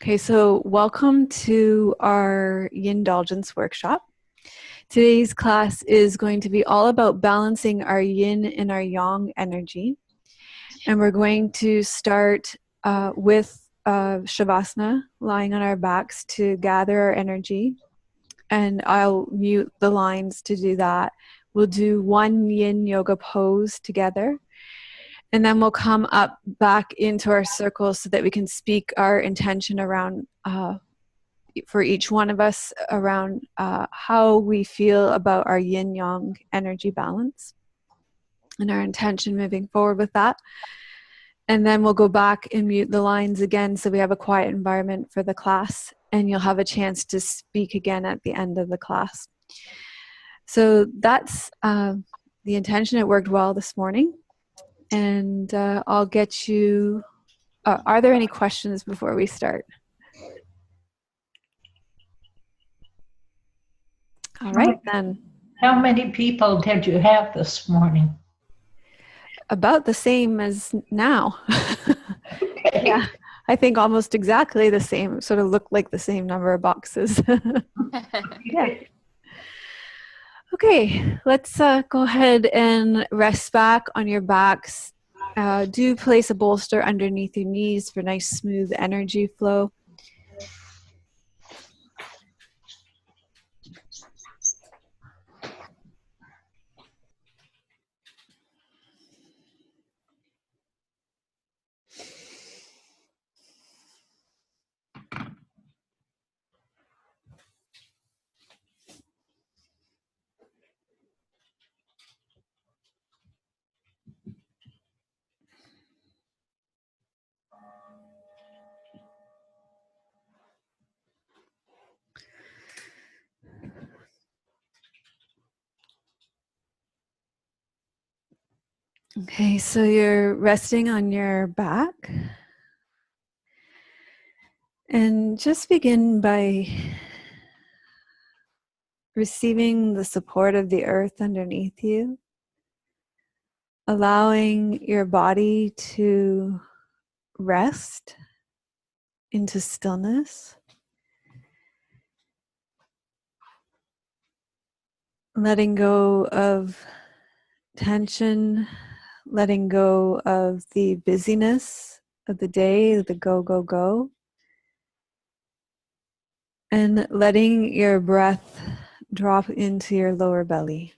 Okay, so welcome to our Yin-Indulgence workshop. Today's class is going to be all about balancing our yin and our yang energy. And we're going to start with Shavasana, lying on our backs to gather our energy. And I'll mute the lines to do that. We'll do one yin yoga pose together. And then we'll come up back into our circle so that we can speak our intention around for each one of us around how we feel about our yin yang energy balance and our intention moving forward with that. And then we'll go back and mute the lines again so we have a quiet environment for the class, and you'll have a chance to speak again at the end of the class. So that's the intention. It worked well this morning. And I'll get you, are there any questions before we start? All right, then. How many people did you have this morning? About the same as now. Okay. Yeah, I think almost exactly the same. Sort of look like the same number of boxes. Yeah. Okay, let's go ahead and rest back on your backs. Do place a bolster underneath your knees for nice smooth energy flow. Okay, so you're resting on your back. And just begin by receiving the support of the earth underneath you, allowing your body to rest into stillness, letting go of tension, letting go of the busyness of the day, the go, go, go, and letting your breath drop into your lower belly.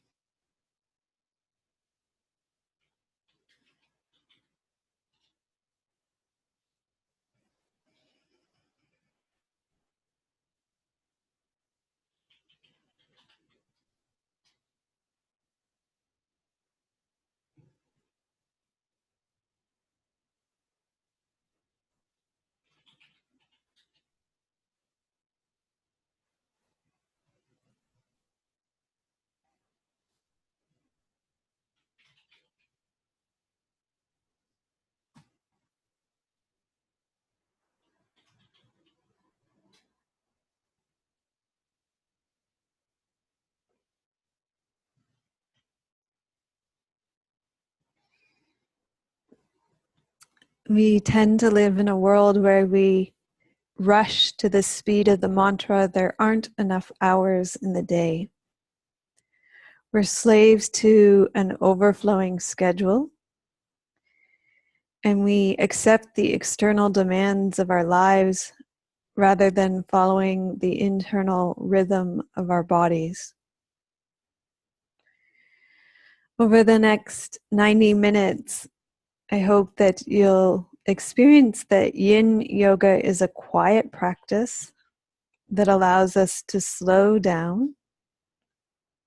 We tend to live in a world where we rush to the speed of the mantra, there aren't enough hours in the day. We're slaves to an overflowing schedule, and we accept the external demands of our lives rather than following the internal rhythm of our bodies. Over the next 90 minutes, I hope that you'll experience that Yin Yoga is a quiet practice that allows us to slow down,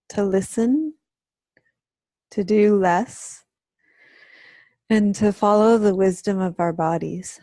to listen, to do less, and to follow the wisdom of our bodies.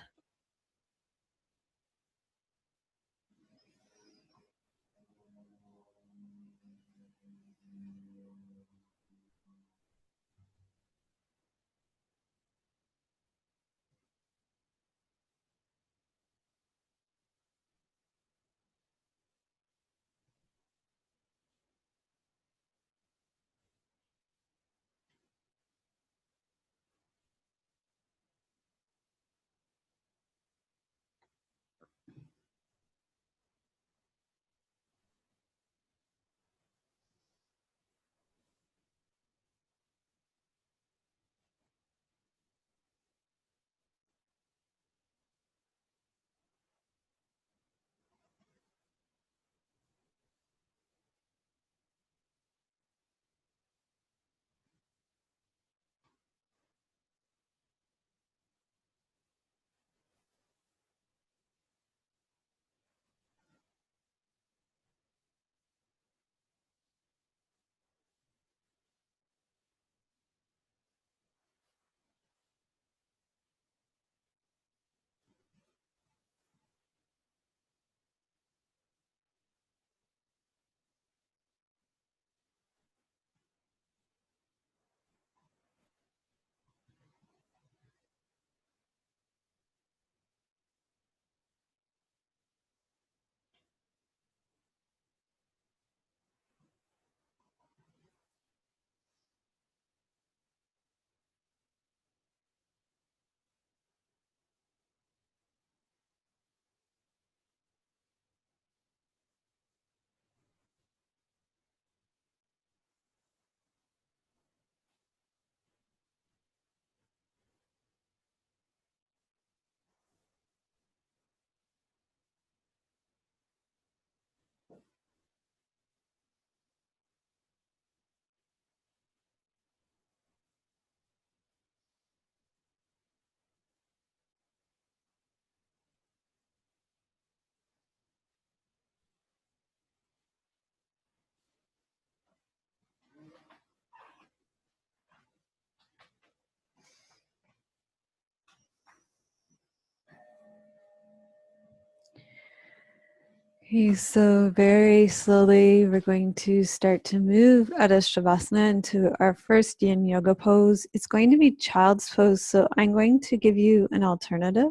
Okay, so very slowly we're going to start to move out of Shavasana into our first yin yoga pose. It's going to be child's pose, so I'm going to give you an alternative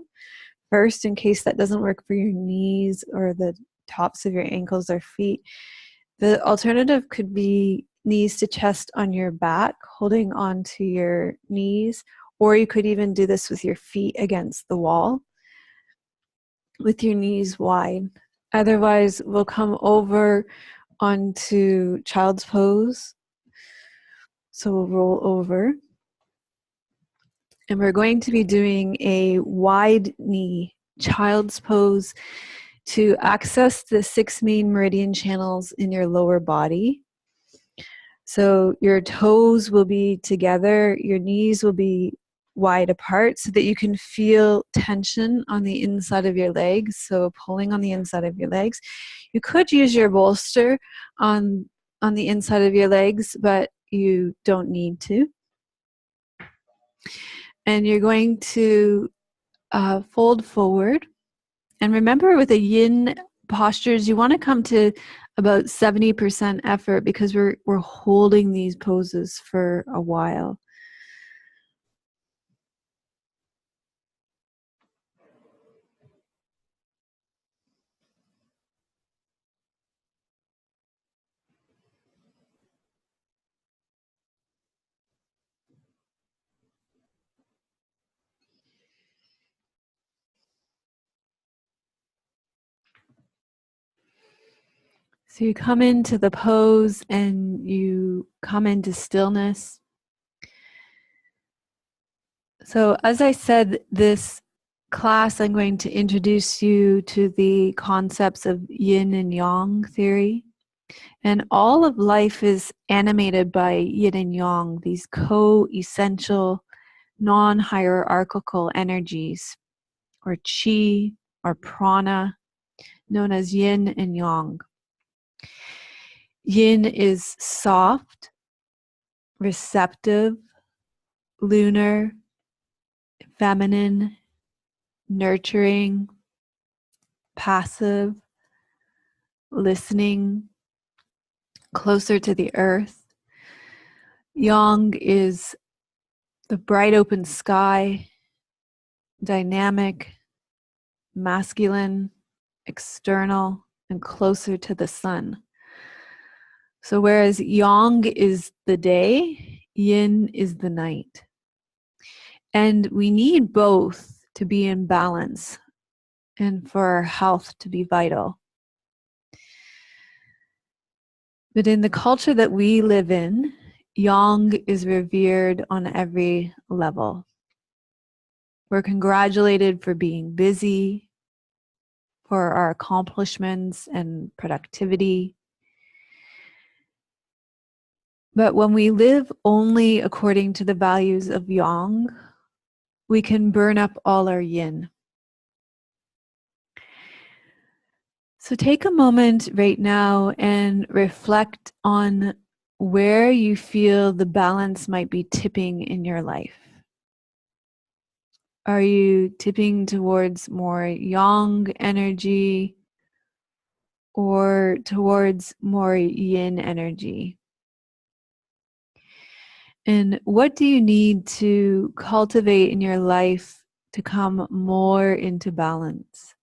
first in case that doesn't work for your knees or the tops of your ankles or feet. The alternative could be knees to chest on your back, holding onto your knees, or you could even do this with your feet against the wall with your knees wide. Otherwise, we'll come over onto child's pose. So we'll roll over. And we're going to be doing a wide knee child's pose to access the 6 main meridian channels in your lower body. So your toes will be together, your knees will be wide apart so that you can feel tension on the inside of your legs, so pulling on the inside of your legs. You could use your bolster on the inside of your legs, but you don't need to. And you're going to fold forward. And remember, with the yin postures, you want to come to about 70% effort because we're holding these poses for a while. So you come into the pose and you come into stillness. So as I said, this class, I'm going to introduce you to the concepts of yin and yang theory. And all of life is animated by yin and yang, these co-essential, non-hierarchical energies, or chi, or prana, known as yin and yang. Yin is soft, receptive, lunar, feminine, nurturing, passive, listening, closer to the earth. Yang is the bright open sky, dynamic, masculine, external, and closer to the sun. So whereas yang is the day, yin is the night. And we need both to be in balance and for our health to be vital. But in the culture that we live in, yang is revered on every level. We're congratulated for being busy, for our accomplishments and productivity. But when we live only according to the values of yang, we can burn up all our yin. So take a moment right now and reflect on where you feel the balance might be tipping in your life. Are you tipping towards more yang energy or towards more yin energy? And what do you need to cultivate in your life to come more into balance?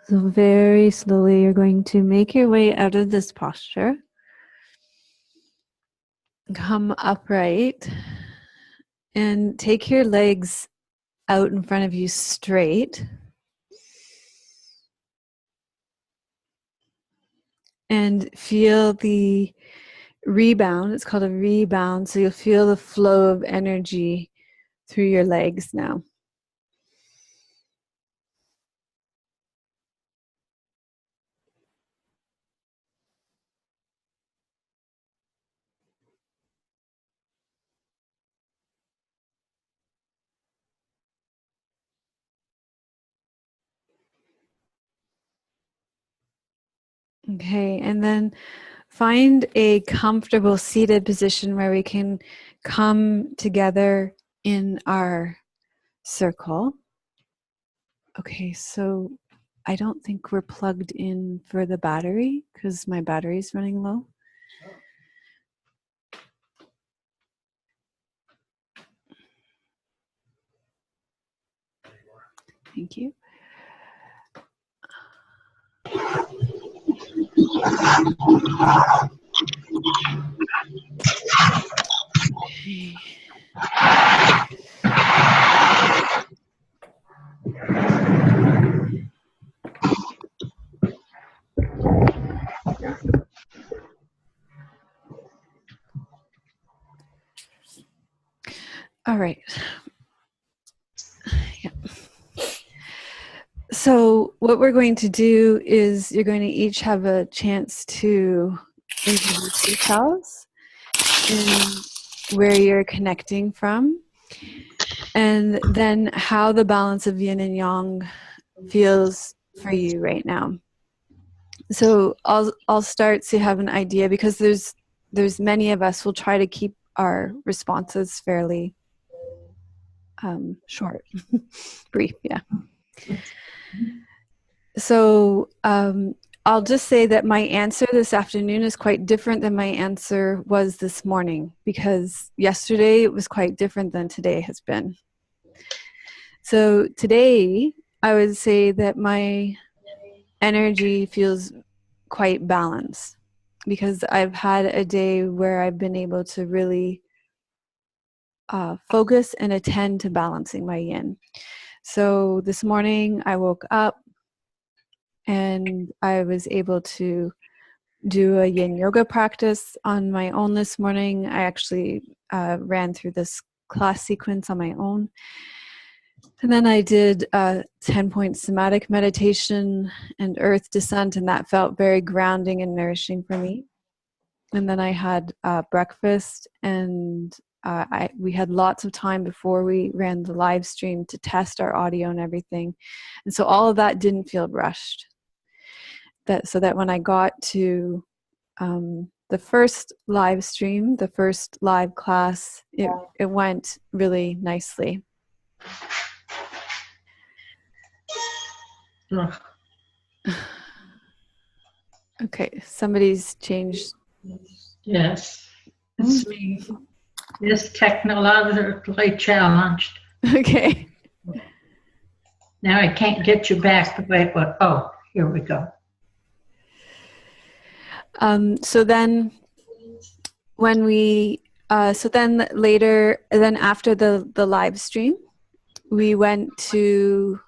So very slowly, you're going to make your way out of this posture. Come upright and take your legs out in front of you straight. And feel the rebound. It's called a rebound. So you'll feel the flow of energy through your legs now. Okay, and then find a comfortable seated position where we can come together in our circle. Okay, so I don't think we're plugged in for the battery because my battery is running low. Thank you. Okay. All right. Yeah. So what we're going to do is you're going to each have a chance to introduce yourselves and where you're connecting from, and then how the balance of yin and yang feels for you right now. So I'll start so you have an idea, because there's many of us. We'll try to keep our responses fairly short, brief, yeah. So I'll just say that my answer this afternoon is quite different than my answer was this morning, because yesterday it was quite different than today has been. So today I would say that my energy feels quite balanced, because I've had a day where I've been able to really focus and attend to balancing my yin. So this morning I woke up and I was able to do a yin yoga practice on my own this morning. I actually ran through this class sequence on my own. And then I did a 10-point somatic meditation and earth descent, and that felt very grounding and nourishing for me. And then I had breakfast, and we had lots of time before we ran the live stream to test our audio and everything. And so all of that didn't feel rushed. So that when I got to the first live stream, the first live class, it went really nicely. Okay, somebody's changed. Yes, it's me. It's technologically challenged. Okay. Now I can't get you back the way it was. Oh, here we go. So then when we, so then later, then after the live stream, we went to,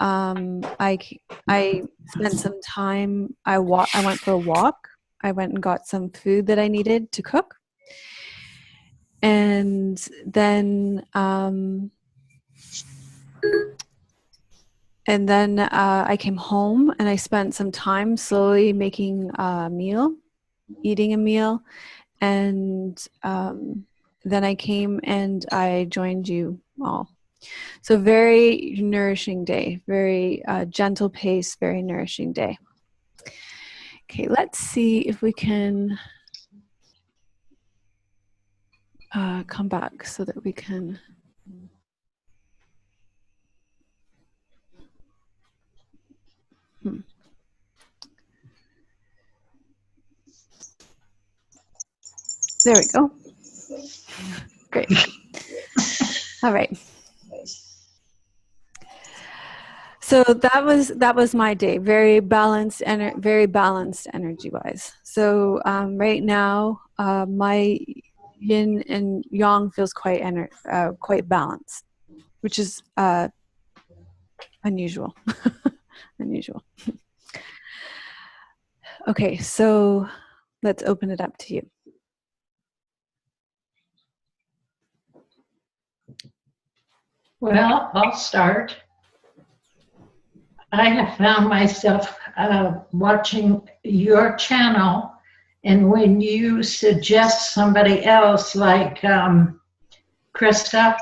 I spent some time, I went for a walk. I went and got some food that I needed to cook. And then I came home and I spent some time slowly making a meal, eating a meal. And then I came and I joined you all. So very nourishing day, very gentle pace, very nourishing day. Okay, let's see if we can come back so that we can. There we go. Great. All right. So that was my day. Very balanced and very balanced energy wise. So right now, my yin and yang feels quite balanced, which is unusual. Unusual. Okay, so let's open it up to you. Well, I'll start. I have found myself watching your channel, and when you suggest somebody else, like Krista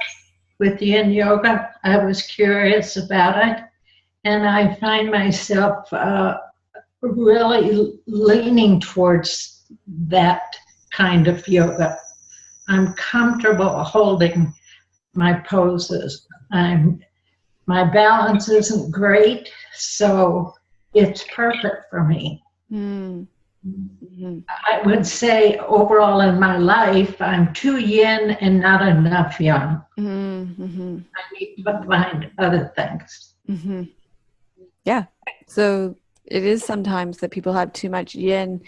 with Yin Yoga, I was curious about it, and I find myself really leaning towards that kind of yoga. I'm comfortable holding my poses. My balance isn't great, so it's perfect for me. Mm-hmm. I would say overall in my life, I'm too yin and not enough yang. Mm-hmm. I need to find other things. Mm-hmm. Yeah. So it is sometimes that people have too much yin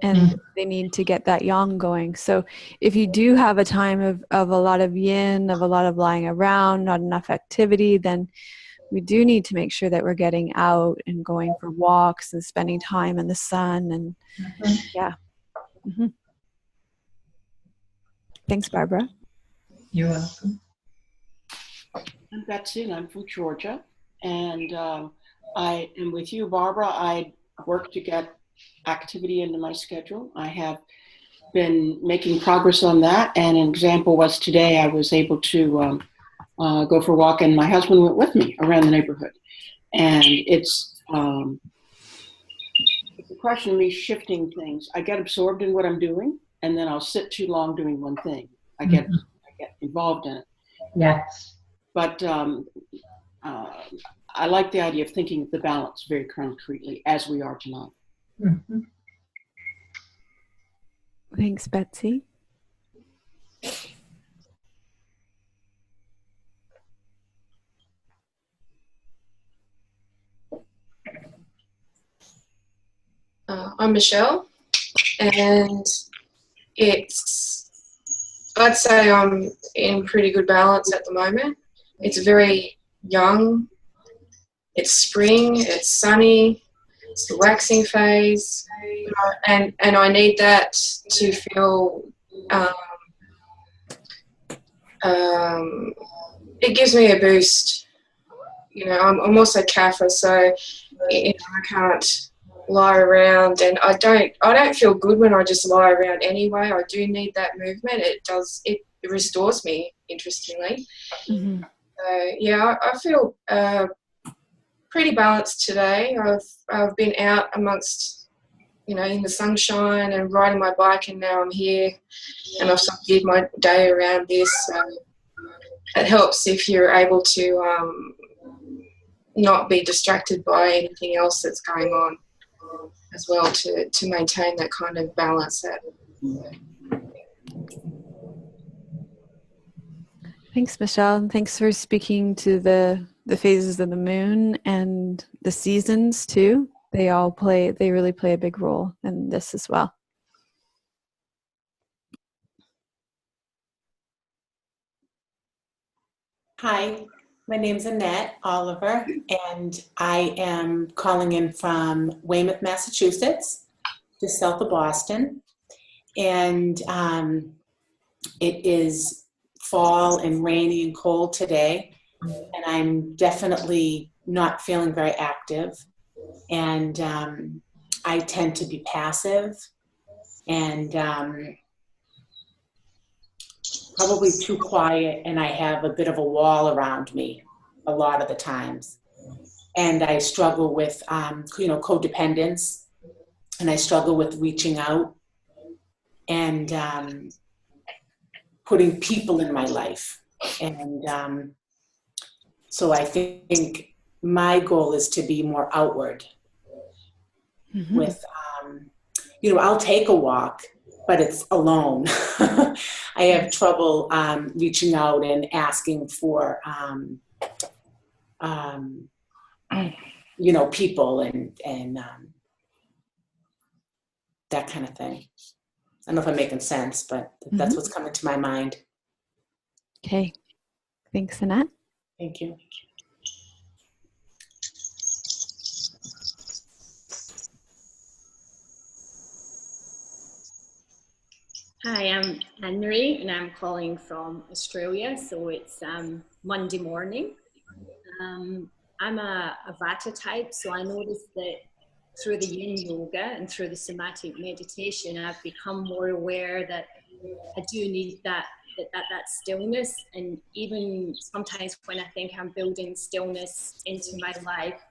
and they need to get that yang going. So if you do have a time of a lot of yin, of a lot of lying around, not enough activity, then we do need to make sure that we're getting out and going for walks and spending time in the sun. And yeah. Mm-hmm. Thanks, Barbara. You're welcome. I'm Betsy, and I'm from Georgia. And I am with you, Barbara. I work to get activity into my schedule. I have been making progress on that. And an example was today I was able to go for a walk, and my husband went with me around the neighborhood. And it's a question of me shifting things. I get absorbed in what I'm doing, and then I'll sit too long doing one thing. I get involved in it. Yes. But I like the idea of thinking of the balance very concretely, as we are tonight. Mm-hmm. Thanks, Betsy. I'm Michelle, and I'd say I'm in pretty good balance at the moment. It's very young, it's spring, it's sunny, it's the waxing phase, and I need that to feel, it gives me a boost. I'm also CAFA, so I can't lie around, and I don't feel good when I just lie around anyway. I do need that movement. It restores me, interestingly. Mm-hmm. I feel pretty balanced today. I've been out amongst, in the sunshine and riding my bike, and now I'm here, and I've sort of geared my day around this. So it helps if you're able to not be distracted by anything else that's going on as well, to maintain that kind of balance. Thanks, Michelle, and thanks for speaking to the phases of the moon and the seasons too. They really play a big role in this as well. Hi, my name's Annette Oliver, and I am calling in from Weymouth, Massachusetts, just south of Boston. And it is fall and rainy and cold today, and I'm definitely not feeling very active. And I tend to be passive and probably too quiet, and I have a bit of a wall around me a lot of the times. And I struggle with, codependence, and I struggle with reaching out and putting people in my life. And so I think my goal is to be more outward. Mm-hmm. With, I'll take a walk, but it's alone. I have trouble reaching out and asking for people and that kind of thing. I don't know if I'm making sense, but that's what's coming to my mind. Okay. Thanks, Annette. Thank you. Hi, I'm Anne-Marie and I'm calling from Australia. So it's Monday morning. I'm a Vata type, so I noticed that through the Yin Yoga and through the somatic meditation, I've become more aware that I do need that stillness. And even sometimes when I think I'm building stillness into my life,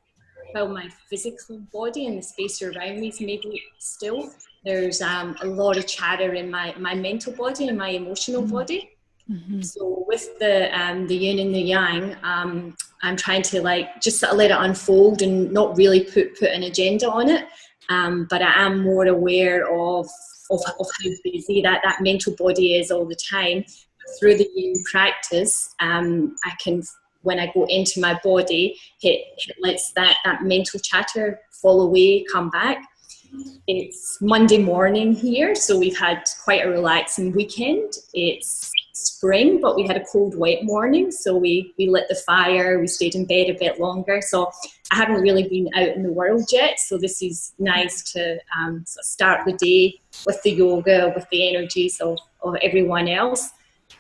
while my physical body and the space around me is maybe still, there's a lot of chatter in my mental body and my emotional body. So with the yin and the yang, I'm trying to just sort of let it unfold and not really put an agenda on it. But I am more aware of how busy that mental body is all the time. Through the yin practice, I can, when I go into my body, it lets that mental chatter fall away, come back. It's Monday morning here, so we've had quite a relaxing weekend. It's spring, but we had a cold, wet morning, so we lit the fire, we stayed in bed a bit longer. So I haven't really been out in the world yet, so this is nice to sort of start the day with the yoga, with the energies of everyone else.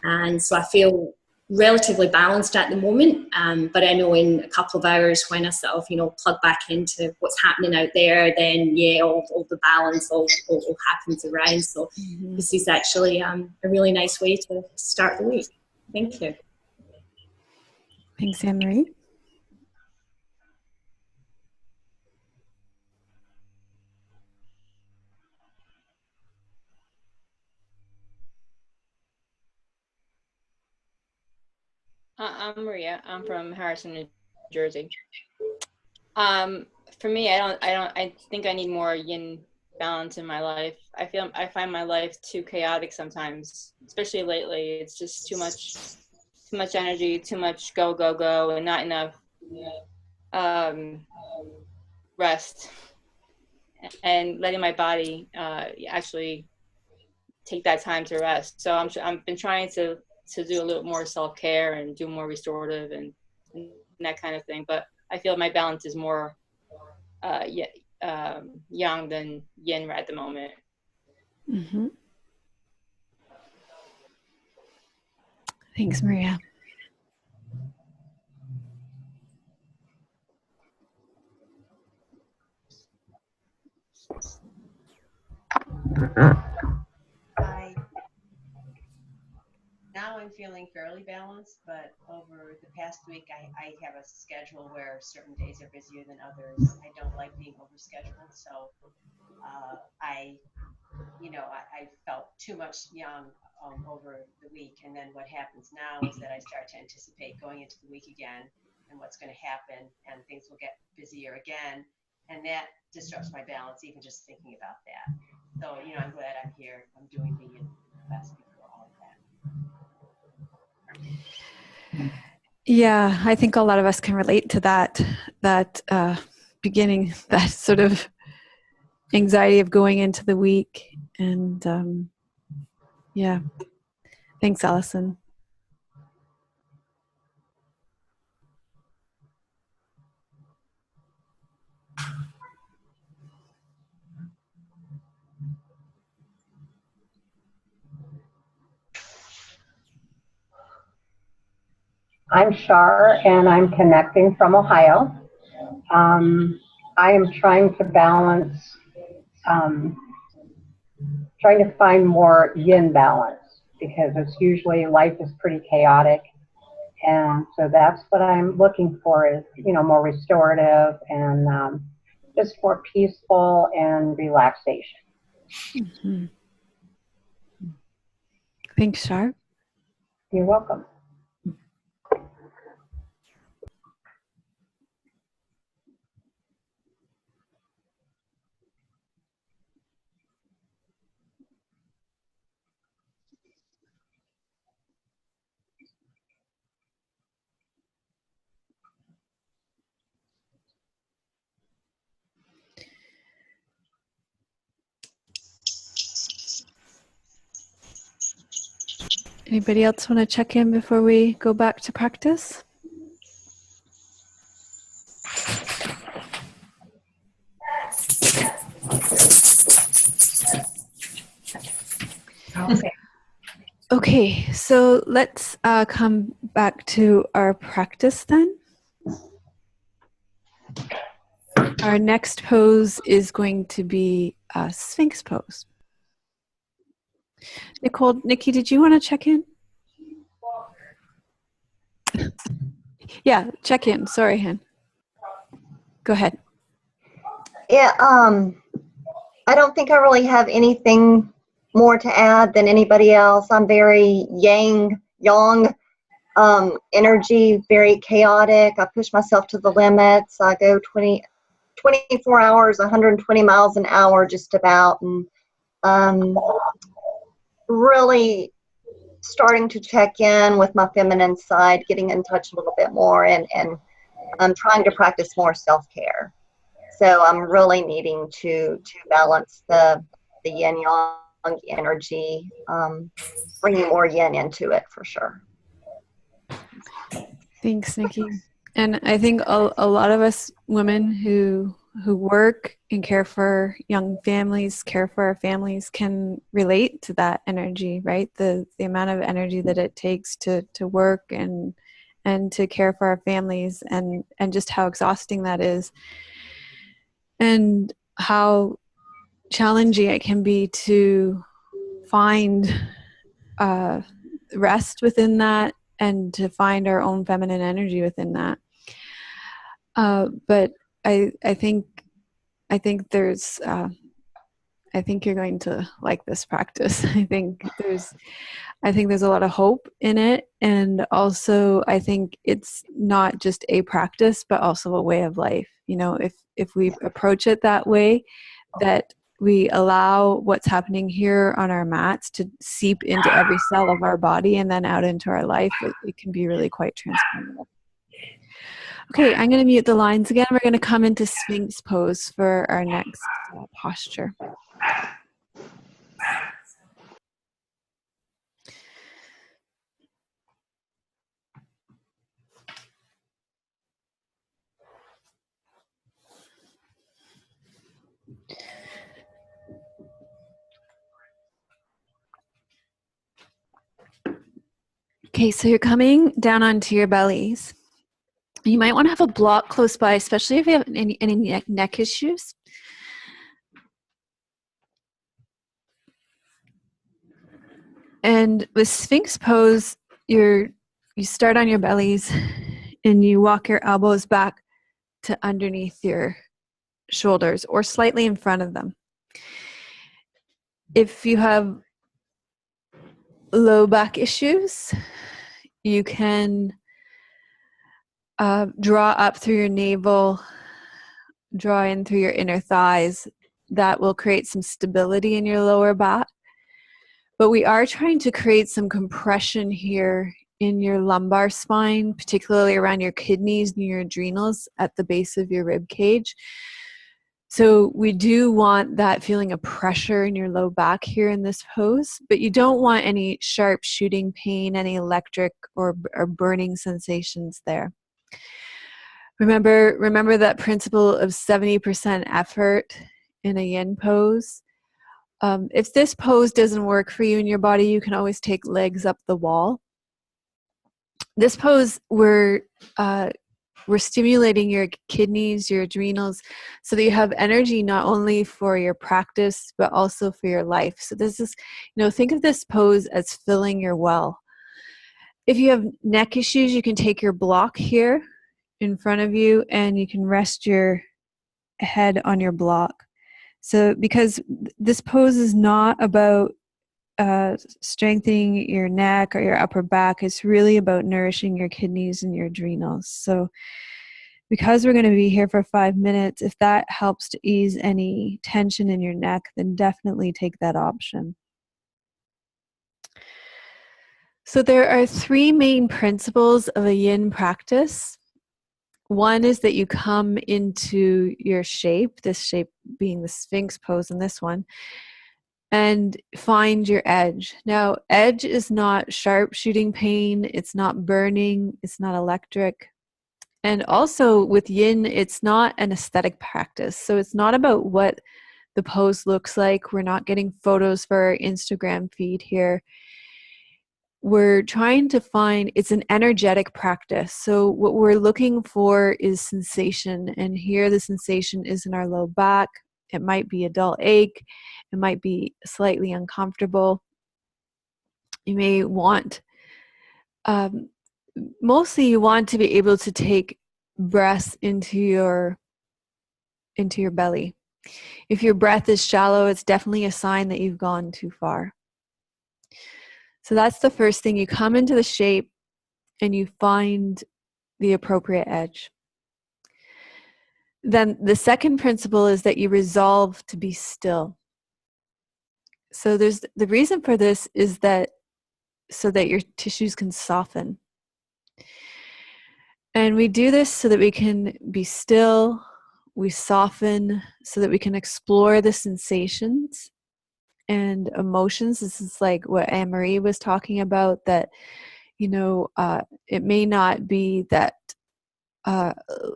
And so I feel relatively balanced at the moment, but I know in a couple of hours when I sort of plug back into what's happening out there, then all the balance all happens around. So this is actually a really nice way to start the week. Thank you. Thanks, Anne-Marie. I'm Maria. I'm from Harrison, New Jersey. For me, I think I need more yin balance in my life. I find my life too chaotic sometimes, especially lately. It's just too much energy, too much go, and not enough rest, and letting my body actually take that time to rest. So I've been trying to do a little more self-care and do more restorative and that kind of thing. But I feel my balance is more yang than yin at the moment. Thanks, Maria. Now I'm feeling fairly balanced, but over the past week, I have a schedule where certain days are busier than others. I don't like being overscheduled, so I felt too much yang over the week. And then what happens now is that I start to anticipate going into the week again and what's going to happen, and things will get busier again, and that disrupts my balance, even just thinking about that. So, I'm glad I'm here. I'm doing the class before all of that. Yeah, I think a lot of us can relate to that beginning, that sort of anxiety of going into the week. And yeah, thanks, Allison. I'm Shar, and I'm connecting from Ohio. I am trying to balance, trying to find more yin balance, because it's usually life is pretty chaotic. And so that's what I'm looking for is, more restorative and just more peaceful and relaxation. Mm-hmm. Thanks, Shar. You're welcome. Anybody else want to check in before we go back to practice? Okay. Okay, so let's come back to our practice then. Our next pose is going to be a Sphinx pose. Nikki, did you want to check in? Yeah, check in. Sorry, Hen. Go ahead. Yeah, I don't think I really have anything more to add than anybody else. I'm very yang energy, very chaotic. I push myself to the limits. I go 24 hours, 120 miles an hour just about, and really starting to check in with my feminine side, getting in touch a little bit more, and I'm trying to practice more self-care. So I'm really needing to balance the yin yang energy, bringing more yin into it for sure. Thanks, Nikki. And I think a lot of us women who work and care for young families, care for our families, can relate to that energy, right? The amount of energy that it takes to work and to care for our families, and just how exhausting that is, and how challenging it can be to find rest within that, and to find our own feminine energy within that. But I think there's I think you're going to like this practice. I think there's a lot of hope in it, and also I think it's not just a practice, but also a way of life. You know, if we approach it that way, that we allow what's happening here on our mats to seep into every cell of our body and then out into our life, it can be really quite transformative. Okay, I'm going to mute the lines again. We're going to come into Sphinx pose for our next posture. Okay, so you're coming down onto your bellies. You might want to have a block close by, especially if you have any neck issues. And with Sphinx pose, you start on your bellies and you walk your elbows back to underneath your shoulders or slightly in front of them. If you have low back issues, you can draw up through your navel, draw in through your inner thighs. That will create some stability in your lower back. But we are trying to create some compression here in your lumbar spine, particularly around your kidneys and your adrenals at the base of your rib cage. So we do want that feeling of pressure in your low back here in this pose, but you don't want any sharp shooting pain, any electric or burning sensations there. Remember that principle of 70% effort in a yin pose. If this pose doesn't work for you in your body, you can always take legs up the wall. This pose, we're stimulating your kidneys, your adrenals, so that you have energy not only for your practice, but also for your life. So this is, think of this pose as filling your well. If you have neck issues, you can take your block here in front of you and you can rest your head on your block. So because this pose is not about strengthening your neck or your upper back, it's really about nourishing your kidneys and your adrenals. So because we're going to be here for 5 minutes, if that helps to ease any tension in your neck, then definitely take that option. So there are 3 main principles of a yin practice. One is that you come into your shape, this shape being the Sphinx pose in this one, and find your edge. Now, edge is not sharp shooting pain, it's not burning, it's not electric. And also with yin, it's not an aesthetic practice. So it's not about what the pose looks like. We're not getting photos for our Instagram feed here. We're trying to find, it's an energetic practice. So what we're looking for is sensation. And here the sensation is in our low back. It might be a dull ache. It might be slightly uncomfortable. You may want, mostly you want to be able to take breaths into your belly. If your breath is shallow, it's definitely a sign that you've gone too far. So that's the first thing. You come into the shape and you find the appropriate edge. Then the second principle is that you resolve to be still. So there's the reason for this is that so that your tissues can soften. And we do this so that we can be still, we soften so that we can explore the sensations and emotions. This is like what Anne-Marie was talking about, that, you know, it may not be that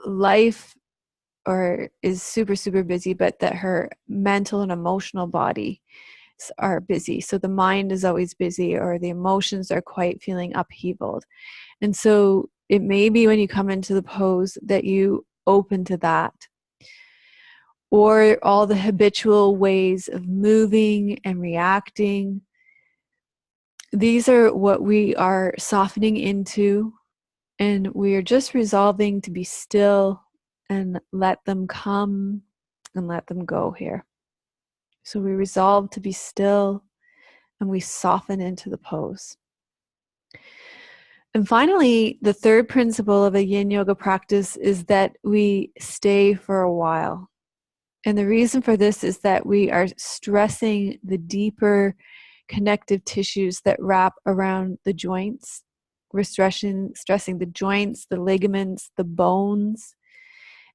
life or is super, super busy, but that her mental and emotional body are busy. So the mind is always busy, or the emotions are quite feeling upheavaled. And so it may be when you come into the pose that you open to that, or all the habitual ways of moving and reacting. These are what we are softening into, and we are just resolving to be still and let them come and let them go here. So we resolve to be still and we soften into the pose. And finally, the third principle of a yin yoga practice is that we stay for a while. And the reason for this is that we are stressing the deeper connective tissues that wrap around the joints. We're stressing the joints, the ligaments, the bones.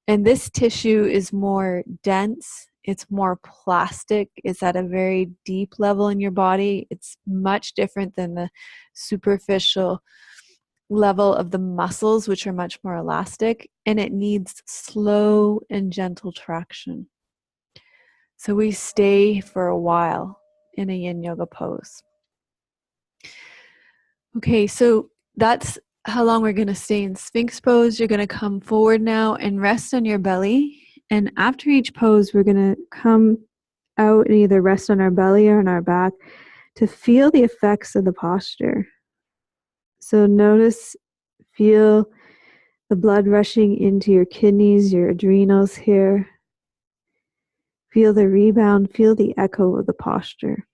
And this tissue is more dense, it's more plastic, it's at a very deep level in your body. It's much different than the superficial level of the muscles, which are much more elastic, and it needs slow and gentle traction. So we stay for a while in a yin yoga pose. Okay, so that's how long we're going to stay in Sphinx pose. You're going to come forward now and rest on your belly. And after each pose, we're going to come out and either rest on our belly or on our back to feel the effects of the posture. So notice, feel the blood rushing into your kidneys, your adrenals here. Feel the rebound, feel the echo of the posture.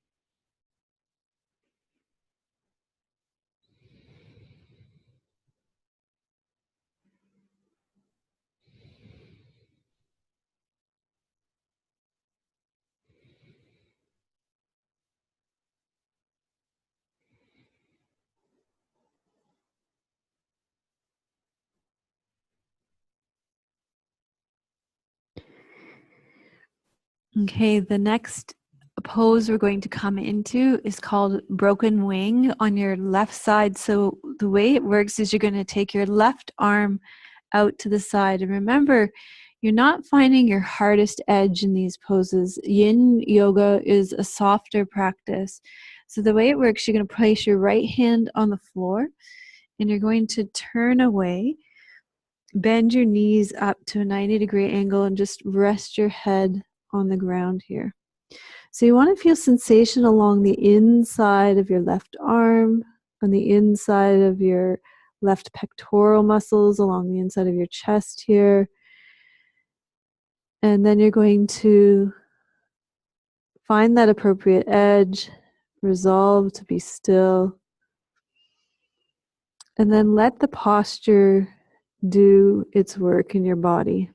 Okay, the next pose we're going to come into is called broken wing on your left side. So the way it works is you're going to take your left arm out to the side. And remember, you're not finding your hardest edge in these poses. Yin yoga is a softer practice. So the way it works, you're going to place your right hand on the floor and you're going to turn away, bend your knees up to a 90-degree angle and just rest your head on the ground here. So you want to feel sensation along the inside of your left arm, on the inside of your left pectoral muscles, along the inside of your chest here. And then you're going to find that appropriate edge, resolve to be still, and then let the posture do its work in your body.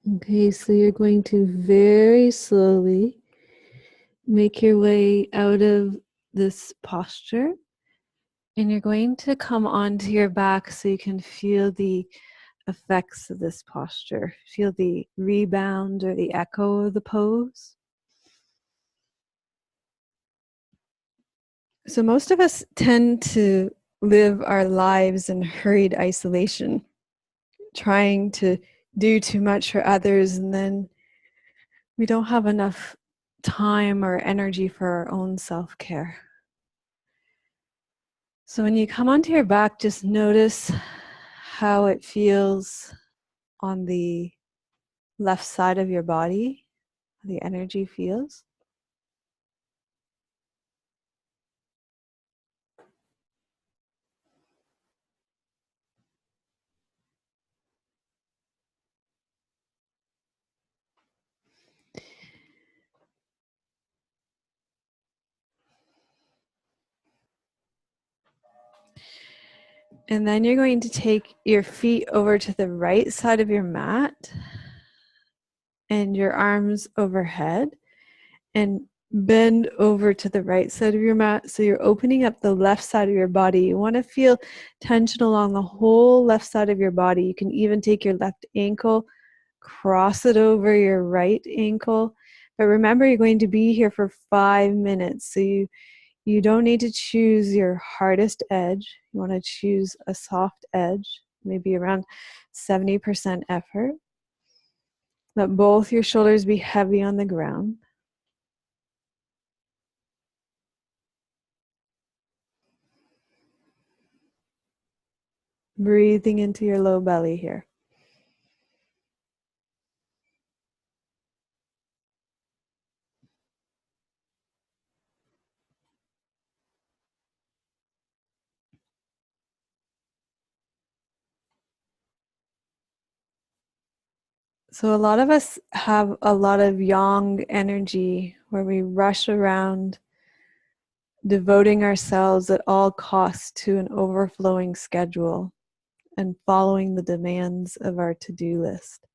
Okay, so you're going to very slowly make your way out of this posture, and you're going to come onto your back so you can feel the effects of this posture. Feel the rebound or the echo of the pose. So most of us tend to live our lives in hurried isolation, trying to do too much for others, and then we don't have enough time or energy for our own self-care. So when you come onto your back, just notice how it feels on the left side of your body, how the energy feels. And then you're going to take your feet over to the right side of your mat and your arms overhead and bend over to the right side of your mat. So you're opening up the left side of your body. You want to feel tension along the whole left side of your body. You can even take your left ankle, cross it over your right ankle. But remember, you're going to be here for 5 minutes. So you don't need to choose your hardest edge. You want to choose a soft edge, maybe around 70% effort. Let both your shoulders be heavy on the ground. Breathing into your low belly here. So a lot of us have a lot of yang energy where we rush around devoting ourselves at all costs to an overflowing schedule and following the demands of our to-do list.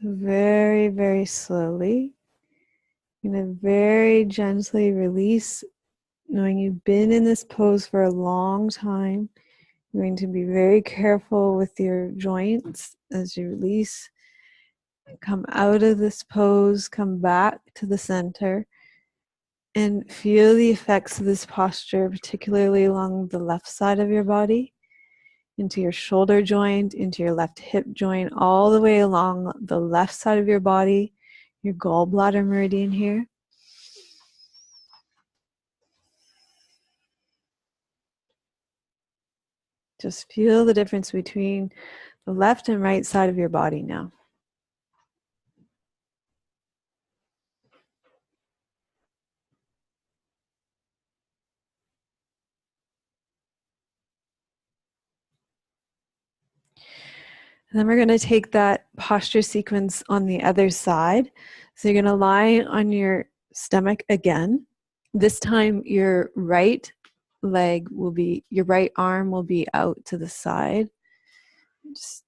So very, very slowly, you're going to very gently release, knowing you've been in this pose for a long time. You're going to be very careful with your joints as you release. Come out of this pose, come back to the center, and feel the effects of this posture, particularly along the left side of your body, into your shoulder joint, into your left hip joint, all the way along the left side of your body, your gallbladder meridian here. Just feel the difference between the left and right side of your body now. And then we're going to take that posture sequence on the other side. So you're going to lie on your stomach again. This time your right your right arm will be out to the side. Just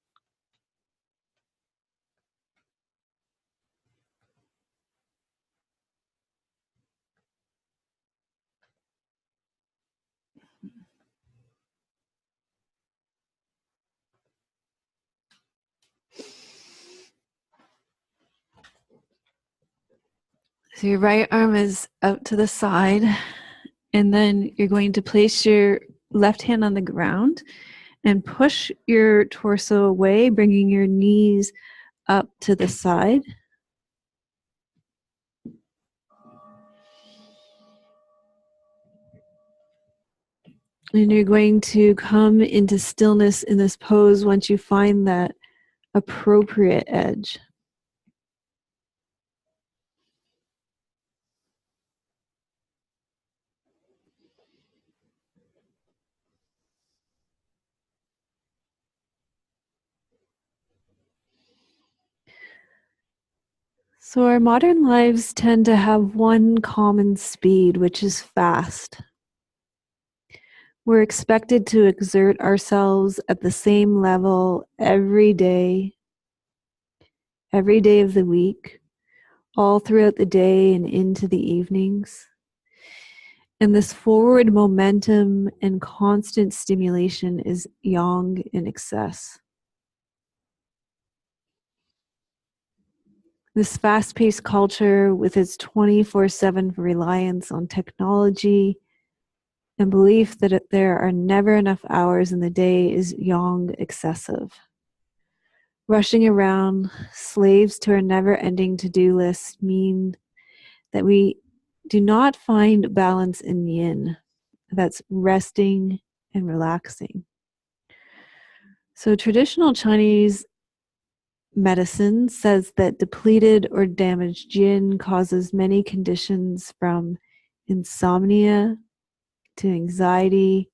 so your right arm is out to the side, and then you're going to place your left hand on the ground and push your torso away, bringing your knees up to the side. And you're going to come into stillness in this pose once you find that appropriate edge. So our modern lives tend to have one common speed, which is fast. We're expected to exert ourselves at the same level every day of the week, all throughout the day and into the evenings. And this forward momentum and constant stimulation is yang in excess. This fast-paced culture with its 24/7 reliance on technology and belief that there are never enough hours in the day is yang excessive. Rushing around, slaves to our never-ending to-do list mean that we do not find balance in yin. That's resting and relaxing. So traditional Chinese medicine says that depleted or damaged yin causes many conditions from insomnia to anxiety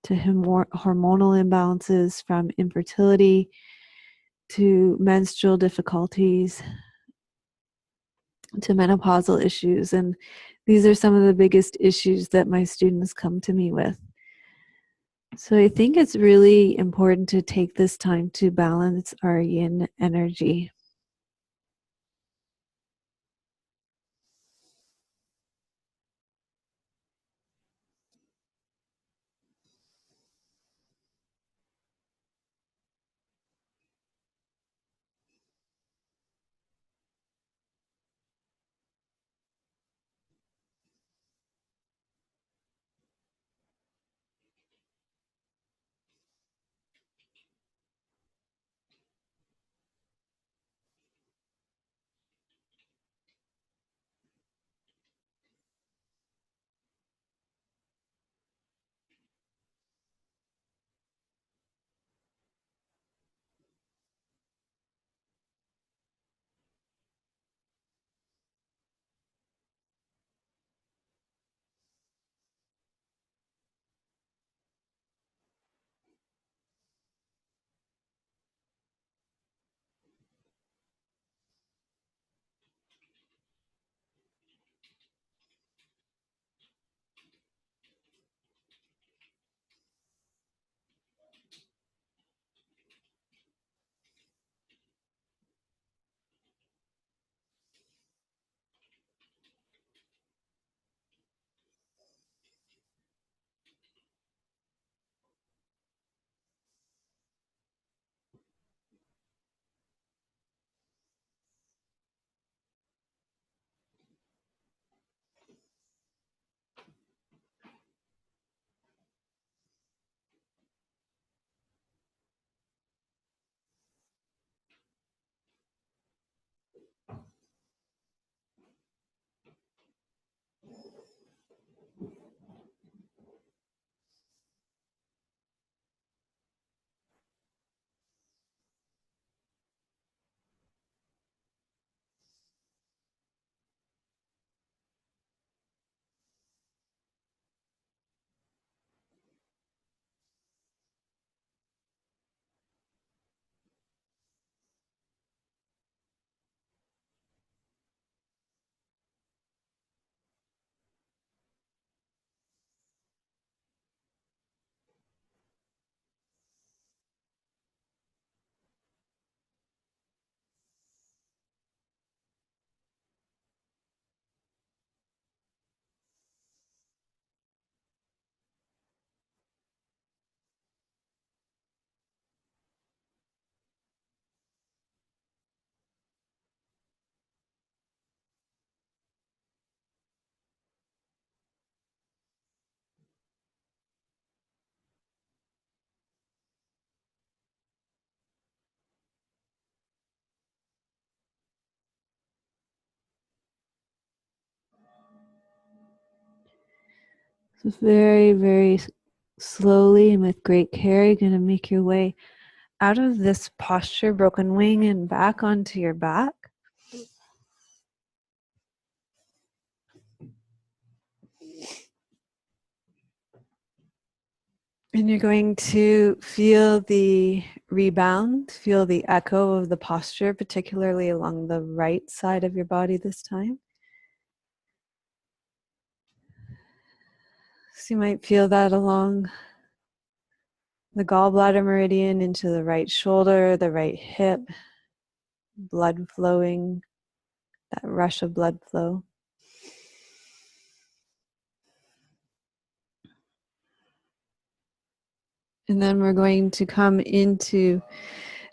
to hormonal imbalances, from infertility to menstrual difficulties to menopausal issues. And these are some of the biggest issues that my students come to me with. So I think it's really important to take this time to balance our yin energy. So very, very slowly and with great care, you're going to make your way out of this posture, broken wing, and back onto your back. And you're going to feel the rebound, feel the echo of the posture, particularly along the right side of your body this time. So you might feel that along the gallbladder meridian into the right shoulder, the right hip, blood flowing, that rush of blood flow. And then we're going to come into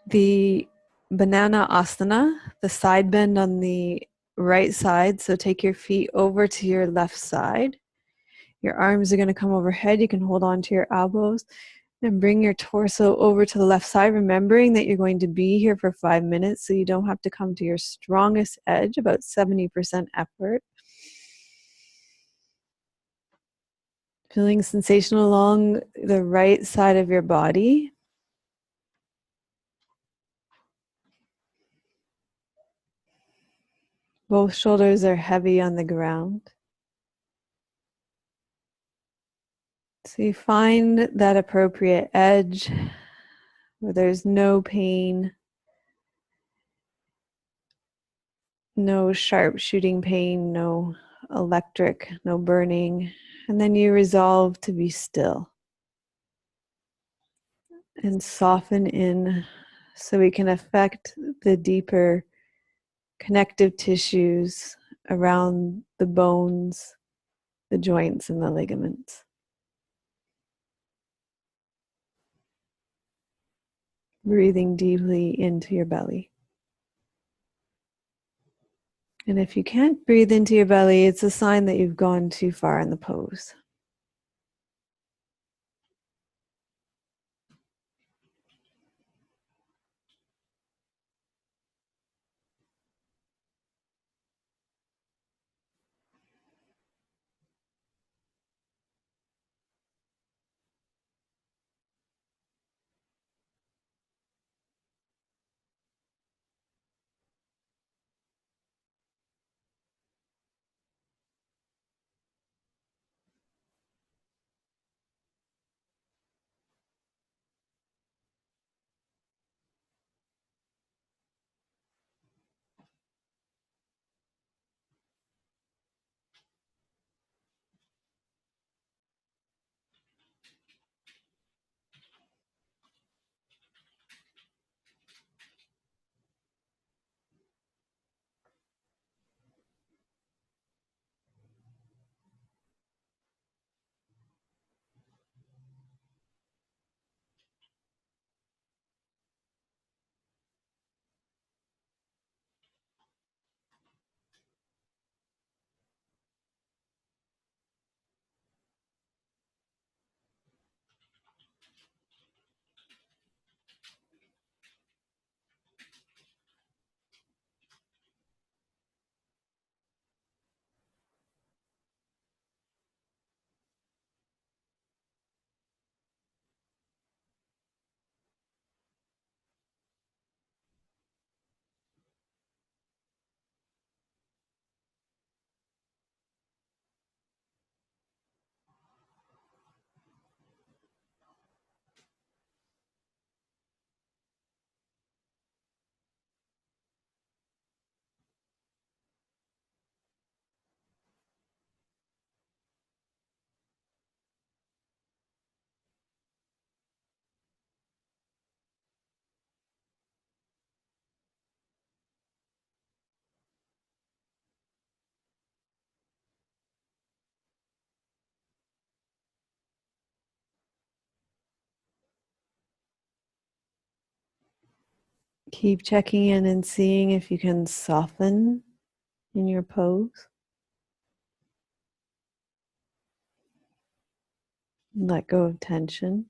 the banana asana, the side bend on the right side. So take your feet over to your left side. Your arms are going to come overhead. You can hold on to your elbows and bring your torso over to the left side, remembering that you're going to be here for 5 minutes, so you don't have to come to your strongest edge, about 70% effort. Feeling sensation along the right side of your body. Both shoulders are heavy on the ground. So you find that appropriate edge where there's no pain, no sharp shooting pain, no electric, no burning. And then you resolve to be still and soften in so we can affect the deeper connective tissues around the bones, the joints, and the ligaments. Breathing deeply into your belly. And if you can't breathe into your belly, it's a sign that you've gone too far in the pose. Keep checking in and seeing if you can soften in your pose. Let go of tension.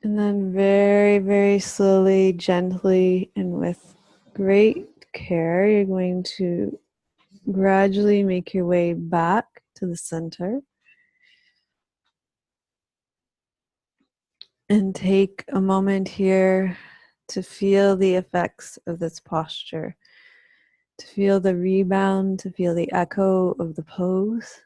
And then very, very slowly, gently, and with great care, you're going to gradually make your way back to the center. And take a moment here to feel the effects of this posture, to feel the rebound, to feel the echo of the pose.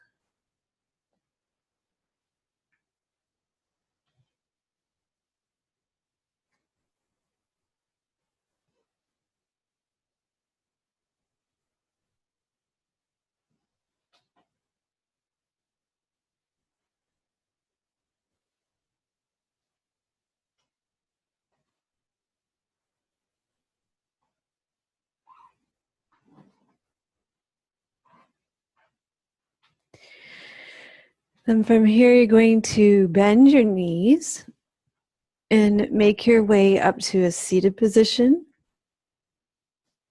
Then from here, you're going to bend your knees and make your way up to a seated position.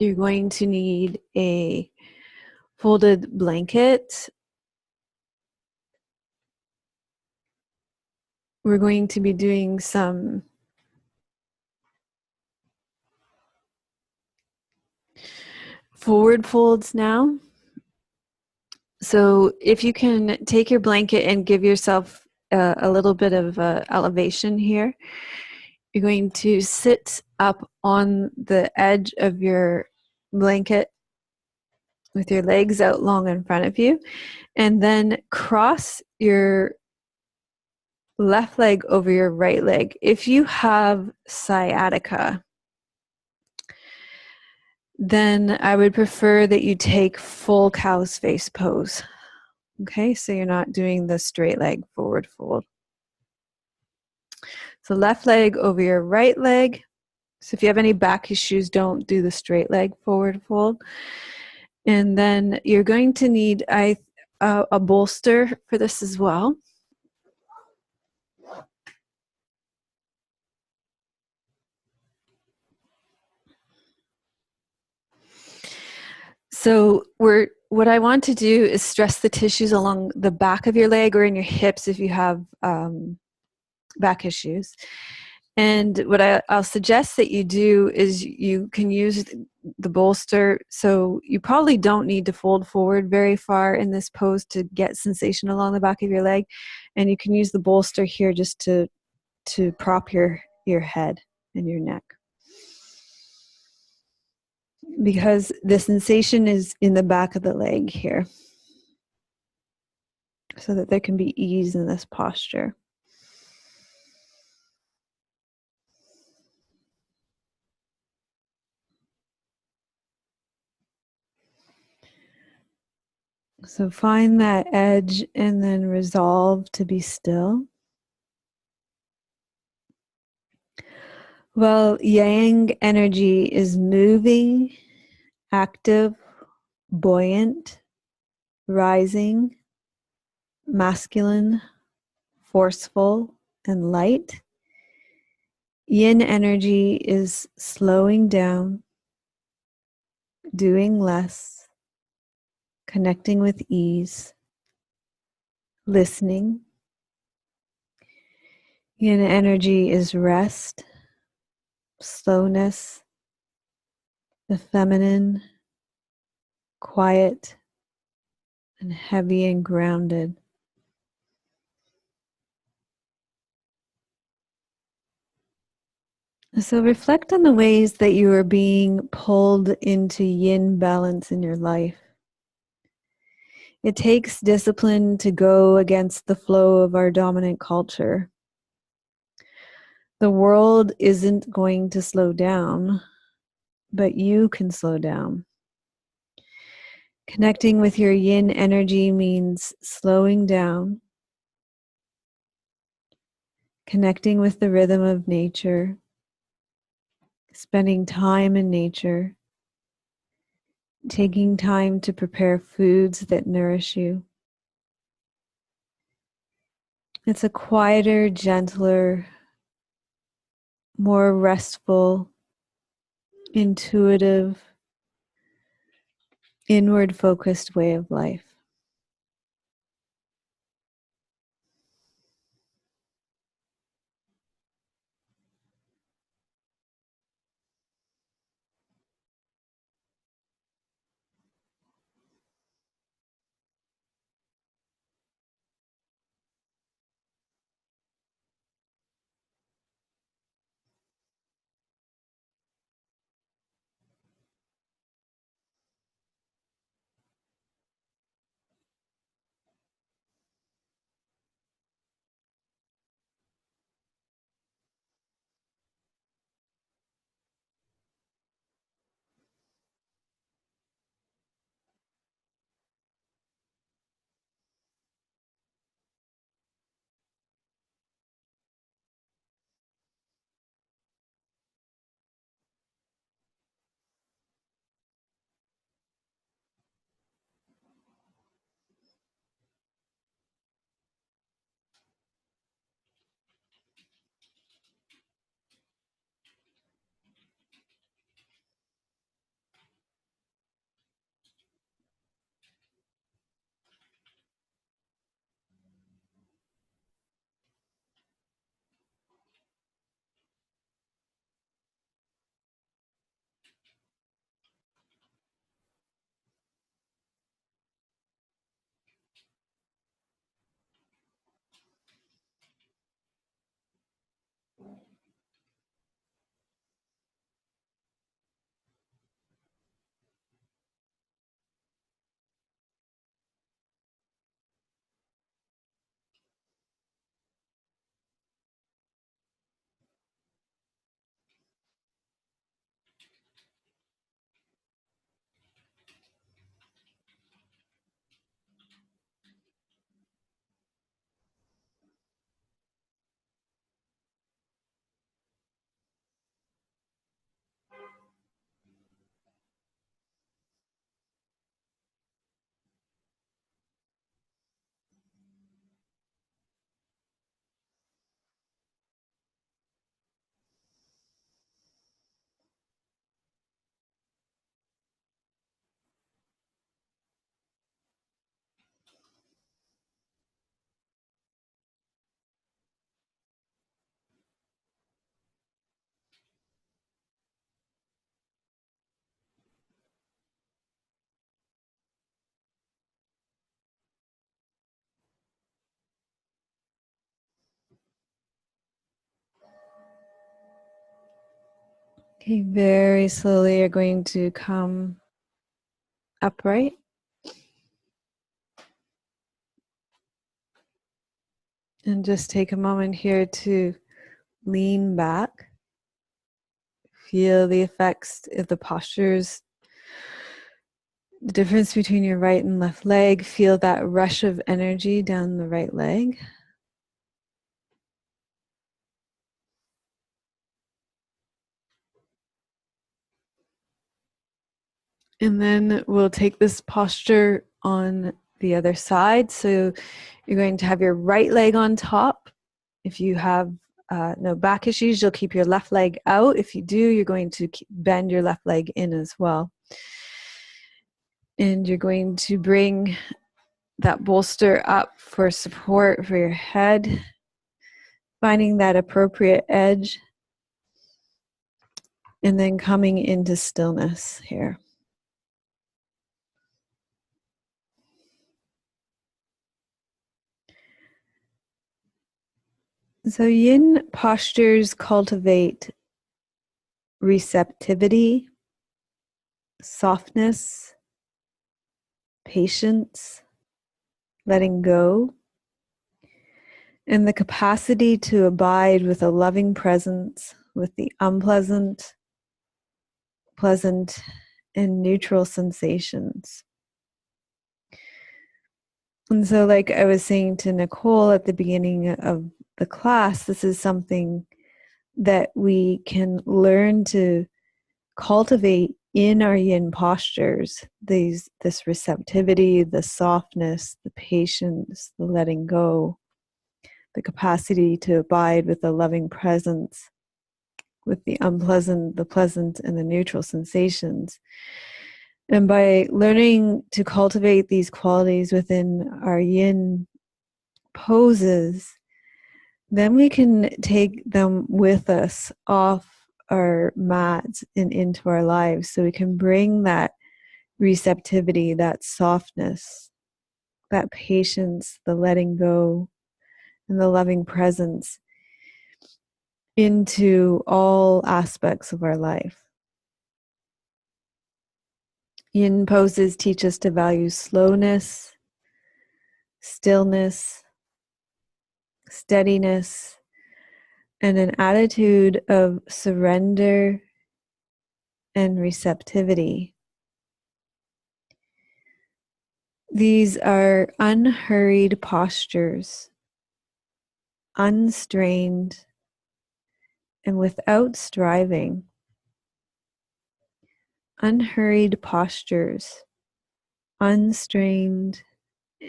You're going to need a folded blanket. We're going to be doing some forward folds now. So if you can take your blanket and give yourself a little bit of elevation here, you're going to sit up on the edge of your blanket with your legs out long in front of you, and then cross your left leg over your right leg. If you have sciatica, then I would prefer that you take full cow's face pose. Okay, so you're not doing the straight leg forward fold. So left leg over your right leg. So if you have any back issues, don't do the straight leg forward fold. And then you're going to need a bolster for this as well. So what I want to do is stress the tissues along the back of your leg or in your hips if you have back issues. And what I'll suggest that you do is you can use the bolster. So you probably don't need to fold forward very far in this pose to get sensation along the back of your leg. And you can use the bolster here just to prop your head and your neck. Because the sensation is in the back of the leg here, so that there can be ease in this posture. So find that edge and then resolve to be still. Well, yang energy is moving, active, buoyant, rising, masculine, forceful, and light. Yin energy is slowing down, doing less, connecting with ease, listening. Yin energy is rest, slowness, the feminine, quiet, and heavy and grounded. So reflect on the ways that you are being pulled into yin balance in your life. It takes discipline to go against the flow of our dominant culture. The world isn't going to slow down, but you can slow down. Connecting with your yin energy means slowing down, connecting with the rhythm of nature, spending time in nature, taking time to prepare foods that nourish you. It's a quieter, gentler, more restful, intuitive, inward-focused way of life. Okay, very slowly you're going to come upright. And just take a moment here to lean back. Feel the effects of the postures, the difference between your right and left leg. Feel that rush of energy down the right leg. And then we'll take this posture on the other side. So you're going to have your right leg on top. If you have no back issues, you'll keep your left leg out. If you do, you're going to bend your left leg in as well. And you're going to bring that bolster up for support for your head, finding that appropriate edge, and then coming into stillness here. So yin postures cultivate receptivity, softness, patience, letting go, and the capacity to abide with a loving presence with the unpleasant, pleasant, and neutral sensations. And so, like I was saying to Nicole at the beginning of the class, this is something that we can learn to cultivate in our yin postures, this receptivity, the softness, the patience, the letting go, the capacity to abide with a loving presence, with the unpleasant, the pleasant, and the neutral sensations. And by learning to cultivate these qualities within our yin poses, then we can take them with us off our mats and into our lives. So we can bring that receptivity, that softness, that patience, the letting go, and the loving presence into all aspects of our life. Yin poses teach us to value slowness, stillness, steadiness, and an attitude of surrender and receptivity. These are unhurried postures, unstrained, and without striving. Unhurried postures, unstrained,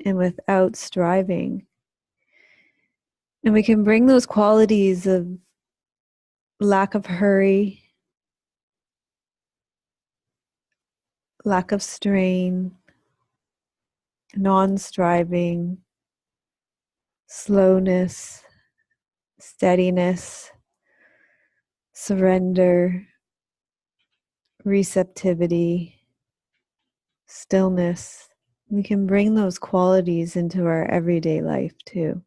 and without striving. And we can bring those qualities of lack of hurry, lack of strain, non-striving, slowness, steadiness, surrender, receptivity, stillness. We can bring those qualities into our everyday life too.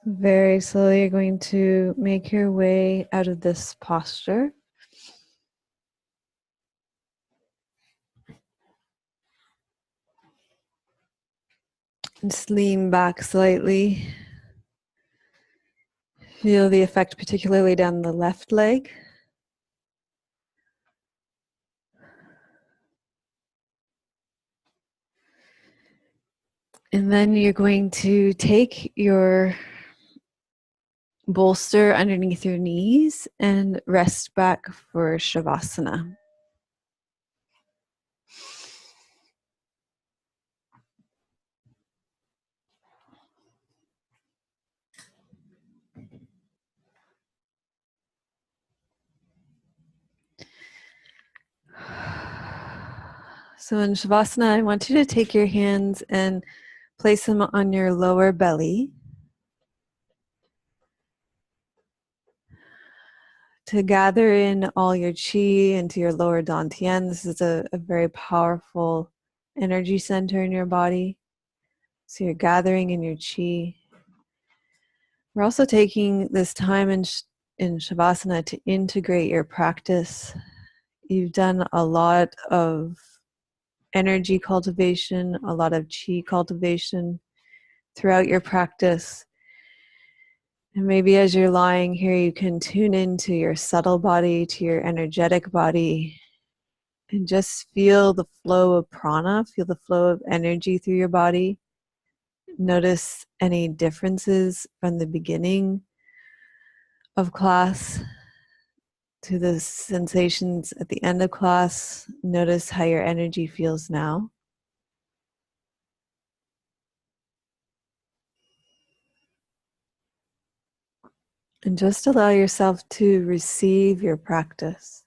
Very slowly, you're going to make your way out of this posture. Just lean back slightly. Feel the effect particularly down the left leg. And then you're going to take your bolster underneath your knees and rest back for Shavasana. So in Shavasana, I want you to take your hands and place them on your lower belly to gather in all your chi into your lower dantian. This is a very powerful energy center in your body. So you're gathering in your chi. We're also taking this time in Shavasana to integrate your practice. You've done a lot of energy cultivation, a lot of chi cultivation throughout your practice. And maybe as you're lying here, you can tune into your subtle body, to your energetic body, and just feel the flow of prana, feel the flow of energy through your body. Notice any differences from the beginning of class to the sensations at the end of class. Notice how your energy feels now. And just allow yourself to receive your practice.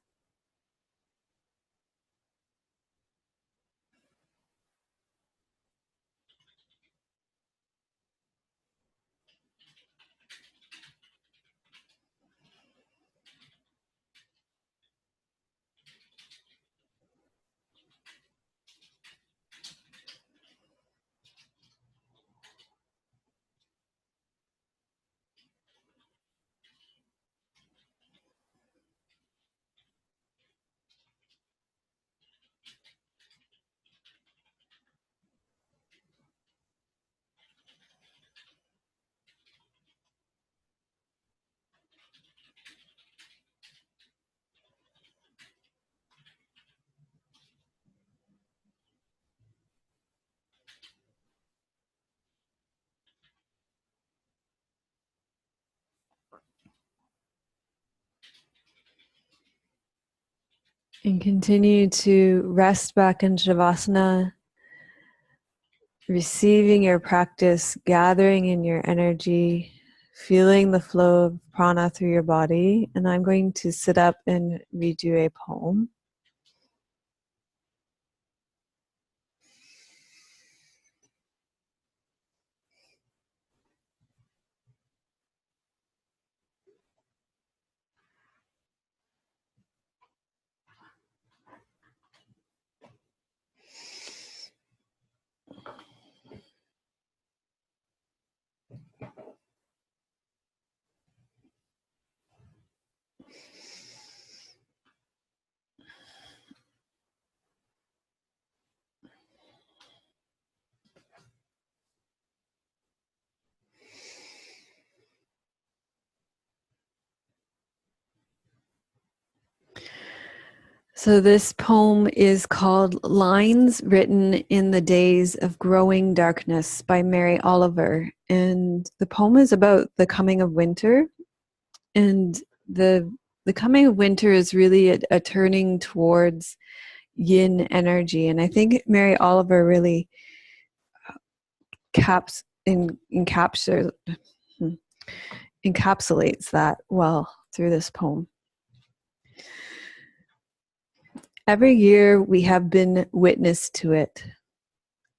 And continue to rest back in Shavasana, receiving your practice, gathering in your energy, feeling the flow of prana through your body. And I'm going to sit up and read you a poem. So this poem is called Lines Written in the Days of Growing Darkness by Mary Oliver. And the poem is about the coming of winter. And the coming of winter is really a turning towards yin energy. And I think Mary Oliver really encapsulates that well through this poem. Every year we have been witness to it,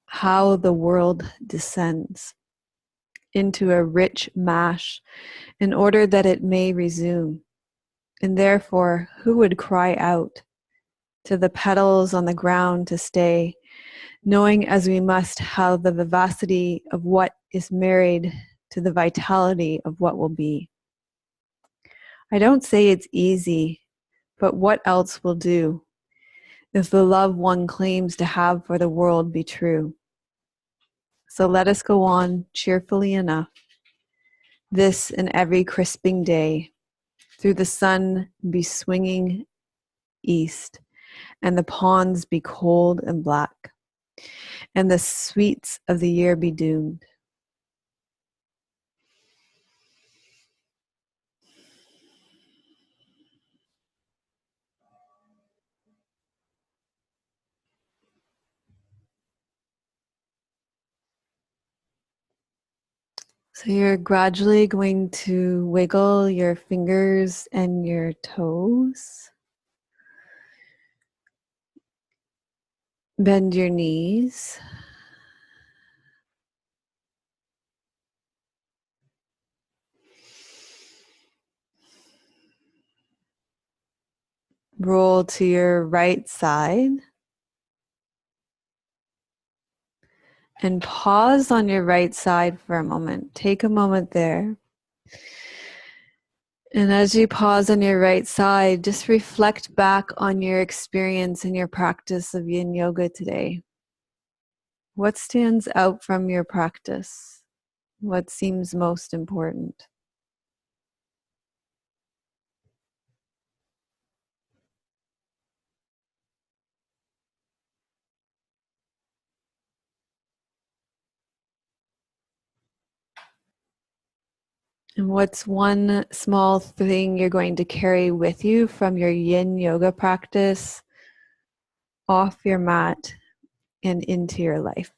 how the world descends into a rich mash in order that it may resume. And therefore, who would cry out to the petals on the ground to stay, knowing as we must how the vivacity of what is married to the vitality of what will be. I don't say it's easy, but what else will do if the love one claims to have for the world be true? So let us go on cheerfully enough, this and every crisping day, through the sun be swinging east, and the ponds be cold and black, and the sweets of the year be doomed. So you're gradually going to wiggle your fingers and your toes. Bend your knees. Roll to your right side. And pause on your right side for a moment. Take a moment there. And as you pause on your right side, just reflect back on your experience and your practice of yin yoga today. What stands out from your practice? What seems most important? And what's one small thing you're going to carry with you from your yin yoga practice off your mat and into your life?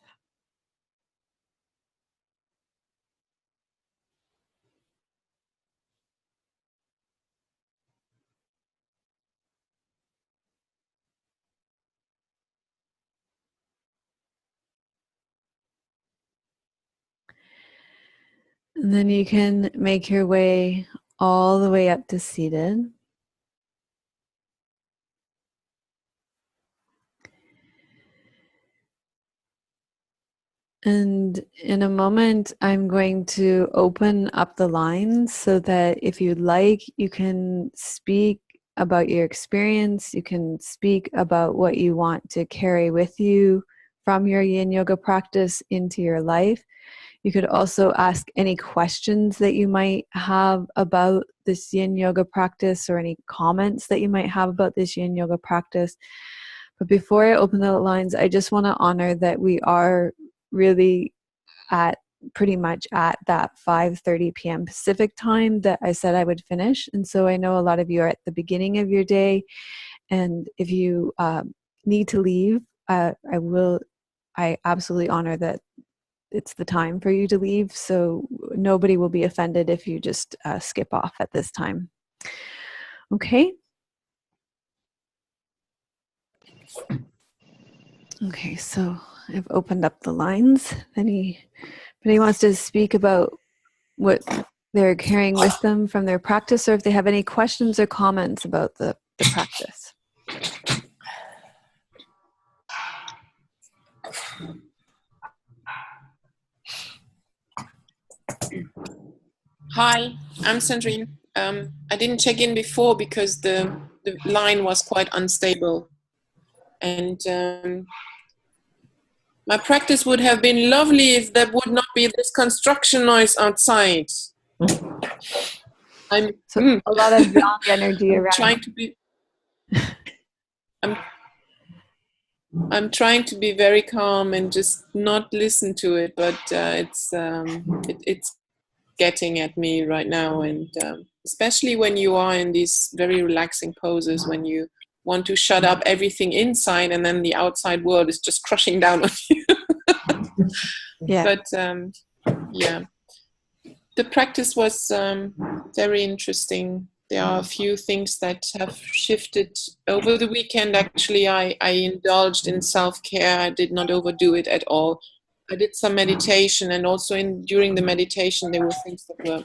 And then you can make your way all the way up to seated. And in a moment, I'm going to open up the lines so that if you'd like, you can speak about your experience. You can speak about what you want to carry with you from your yin yoga practice into your life. You could also ask any questions that you might have about this yin yoga practice or any comments that you might have about this yin yoga practice. But before I open the lines, I just want to honor that we are really at pretty much at that 5:30 p.m. Pacific time that I said I would finish. And so I know a lot of you are at the beginning of your day. And if you need to leave, I absolutely honor that it's the time for you to leave. So nobody will be offended if you just skip off at this time. Okay? Okay, so I've opened up the lines. Anybody wants to speak about what they're carrying with them from their practice, or if they have any questions or comments about the practice? Hi, I'm Sandrine. I didn't check in before because the line was quite unstable. And my practice would have been lovely if there would not be this construction noise outside. A lot of young energy around. I'm trying to be very calm and just not listen to it, but it's getting at me right now, and especially when you are in these very relaxing poses, when you want to shut up everything inside and then the outside world is just crushing down on you. Yeah. But yeah, the practice was very interesting. There are a few things that have shifted over the weekend. Actually, I indulged in self-care. I did not overdo it at all. I did some meditation, and also during the meditation there were things that were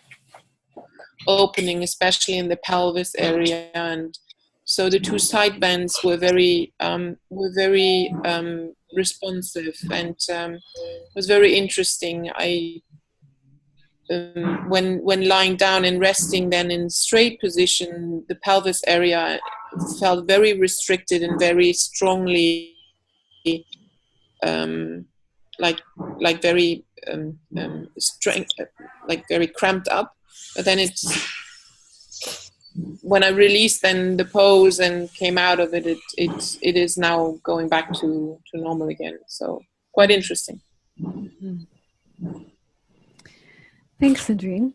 opening, especially in the pelvis area, and so the two side bends were very responsive, and it was very interesting. when lying down and resting, then in straight position, the pelvis area felt very restricted and very strongly, like very strength, like very cramped up. But then when I released then the pose and came out of it, it is now going back to normal again. So quite interesting. Mm-hmm. Thanks, Sandrine.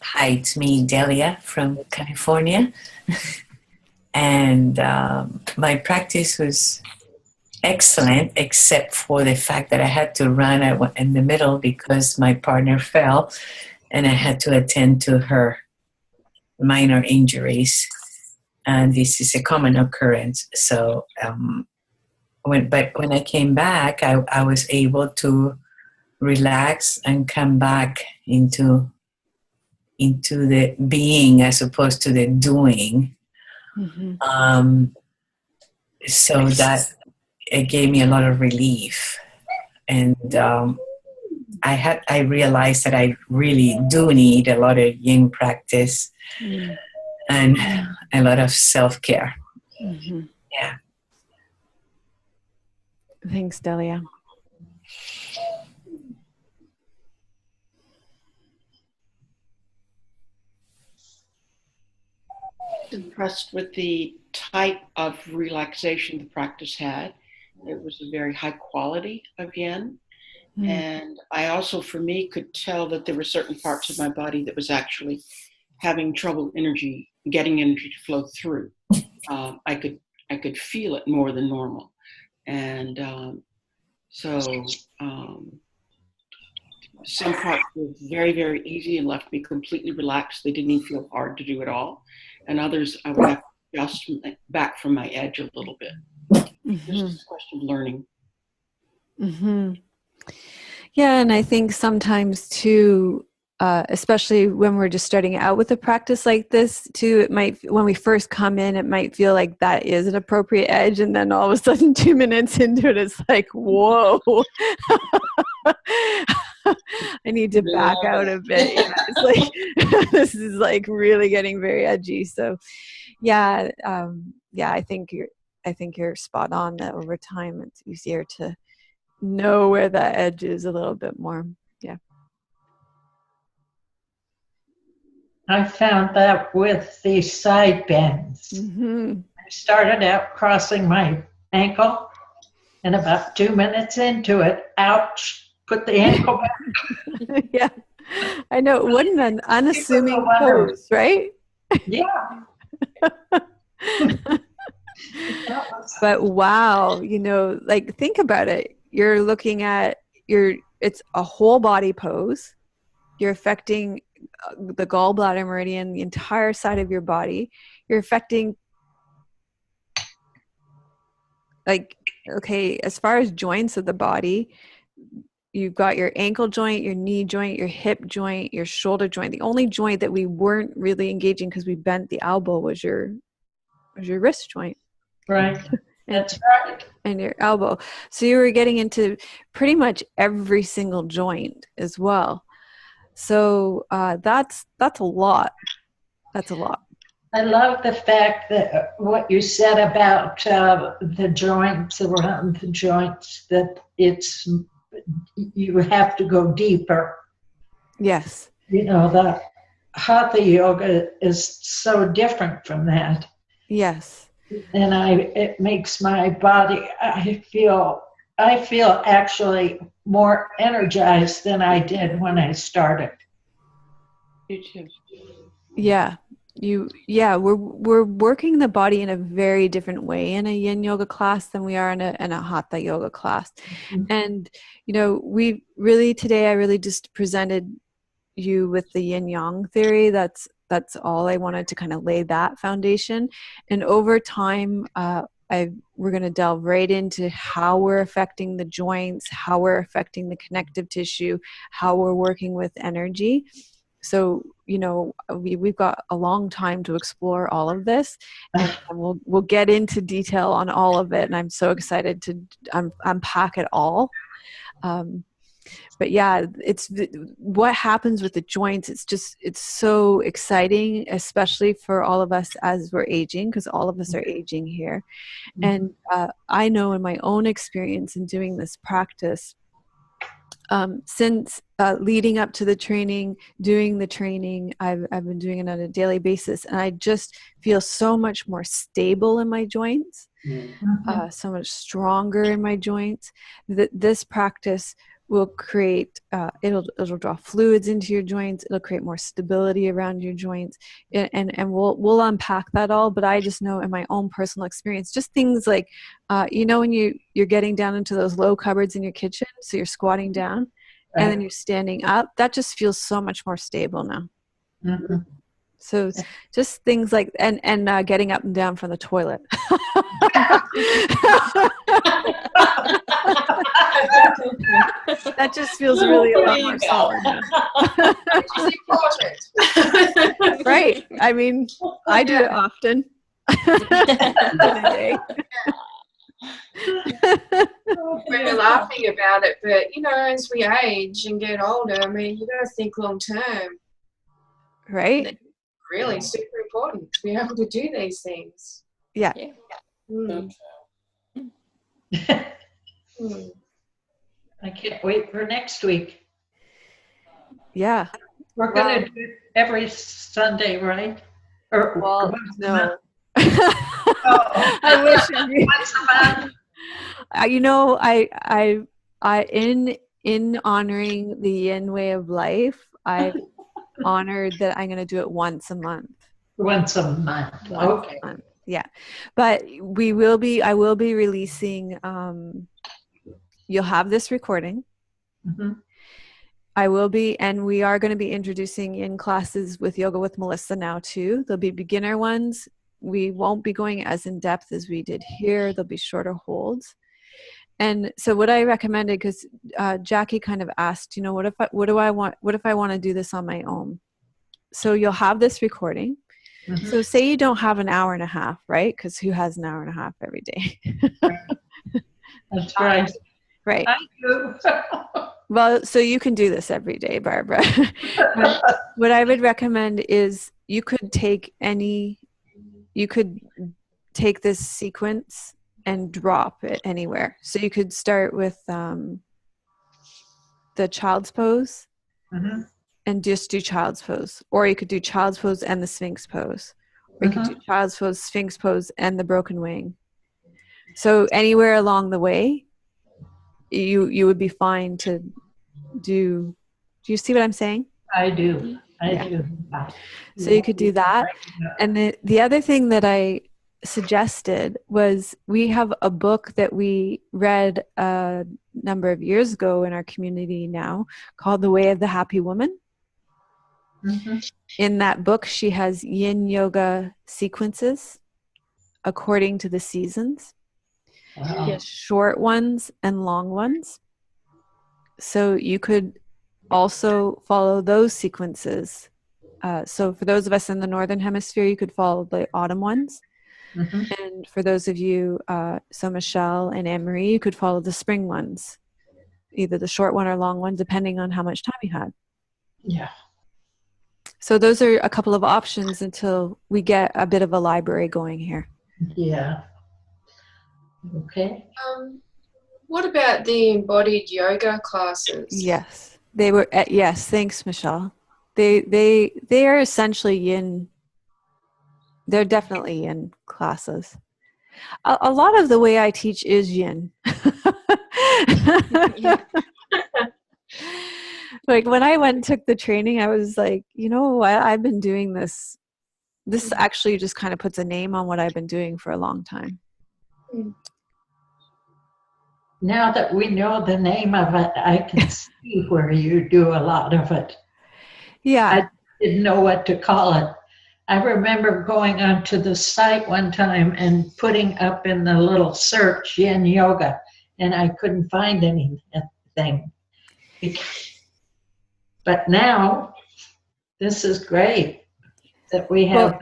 Hi, it's me, Delia from California. And my practice was excellent, except for the fact that I had to run in the middle because my partner fell and I had to attend to her minor injuries. And this is a common occurrence. So when I came back, I was able to relax and come back into the being as opposed to the doing. Mm-hmm. So that it gave me a lot of relief. And I realized that I really do need a lot of yin practice and a lot of self-care. Mm-hmm. Yeah. Thanks, Delia. Impressed with the type of relaxation the practice had. It was a very high quality of yin. And I also, for me, could tell that there were certain parts of my body that was actually having trouble getting energy to flow through. I could feel it more than normal. And some parts were very, very easy and left me completely relaxed. They didn't even feel hard to do at all. And others, I would have to adjust back from my edge a little bit. Mm-hmm. Just a question of learning. Mm-hmm. Yeah, and I think sometimes too, especially when we're just starting out with a practice like this too, when we first come in, it might feel like that is an appropriate edge, and then all of a sudden 2 minutes into it, it's like, whoa. I need to back out a bit. Yeah, it's like this is like really getting very edgy. So yeah, I think you're spot on that over time it's easier to know where that edge is a little bit more. Yeah. I found that with the side bends. Mm-hmm. I started out crossing my ankle, and about 2 minutes into it, ouch, put the ankle back. Yeah, I know. What an unassuming pose, right? Yeah. But wow, like think about it. You're looking at it's a whole body pose. You're affecting the gallbladder meridian, the entire side of your body. You're affecting, like, okay, as far as joints of the body, you've got your ankle joint, your knee joint, your hip joint, your shoulder joint. The only joint that we weren't really engaging because we bent the elbow was your wrist joint. Right. That's right. And your elbow. So you were getting into pretty much every single joint as well. So that's a lot. That's a lot. I love the fact that what you said about the joints, around the joints, that you have to go deeper. Yes. The Hatha yoga is so different from that. Yes. And it makes my body, I feel actually more energized than I did when I started. You too. Yeah. We're working the body in a very different way in a yin yoga class than we are in a hatha yoga class. Mm-hmm. And we really today I really just presented you with the yin yang theory. That's all I wanted to kind of lay that foundation. And over time, we're going to delve right into how we're affecting the joints, how we're affecting the connective tissue, how we're working with energy. So, we've got a long time to explore all of this, and we'll get into detail on all of it. And I'm so excited to unpack it all. But yeah, it's what happens with the joints. It's so exciting, especially for all of us as we're aging, because all of us are aging here. And I know in my own experience in doing this practice, since leading up to the training, doing the training, I've been doing it on a daily basis, and I just feel so much more stable in my joints, so much stronger in my joints. That this practice will create, it'll draw fluids into your joints. It'll create more stability around your joints, and we'll unpack that all. But I just know in my own personal experience, just things like, when you're getting down into those low cupboards in your kitchen, so you're squatting down, and then you're standing up. That just feels so much more stable now. So just things like, and getting up and down from the toilet. That just feels really a lot more solid now. Right. I mean, I do it often. We're laughing about it, but as we age and get older, I mean, you got to think long term. Right. Really super important to be able to do these things. Yeah. I can't wait for next week. Yeah. We're going to do it every Sunday, right? Or no. I wish in honoring the Yin way of life, I honored that I'm going to do it once a month. Once a month. Okay. Yeah. But I will be releasing, you'll have this recording. I will be, and we are going to be introducing Yin classes with Yoga with Melissa now too. There'll be beginner ones. We won't be going as in depth as we did here. There'll be shorter holds. And so what I recommended, because Jackie kind of asked, what if I want to do this on my own? So you'll have this recording. So say you don't have an hour and a half, right? Because who has an hour and a half every day? That's right. Right. I do. Well, so you can do this every day, Barbara. What I would recommend is you could take this sequence and drop it anywhere. So you could start with the child's pose and just do child's pose. Or you could do child's pose and the Sphinx pose. Or you could do child's pose, Sphinx pose, and the broken wing. So anywhere along the way, you would be fine to do you see what I'm saying? I do. I do. So you could do that. And the other thing that I suggested was, we have a book that we read a number of years ago in our community now called The Way of the Happy Woman. In that book, she has Yin yoga sequences according to the seasons. Wow. She has short ones and long ones. So you could also follow those sequences. So for those of us in the Northern Hemisphere, you could follow the autumn ones. And for those of you, so Michelle and Anne-Marie, you could follow the spring ones, either the short one or long one, depending on how much time you had. Yeah. So those are a couple of options until we get a bit of a library going here. Yeah. Okay. What about the embodied yoga classes? Yes, they were. Yes, thanks, Michelle. They are essentially Yin. They're definitely Yin classes. A lot of the way I teach is Yin. Like when I went and took the training, I was like, you know what? I've been doing this. This actually just kind of puts a name on what I've been doing for a long time. Now that we know the name of it, I can see where you do a lot of it. Yeah. I didn't know what to call it. I remember going onto the site one time and putting up in the little search Yin yoga, and I couldn't find anything. But now This is great that we have. Well,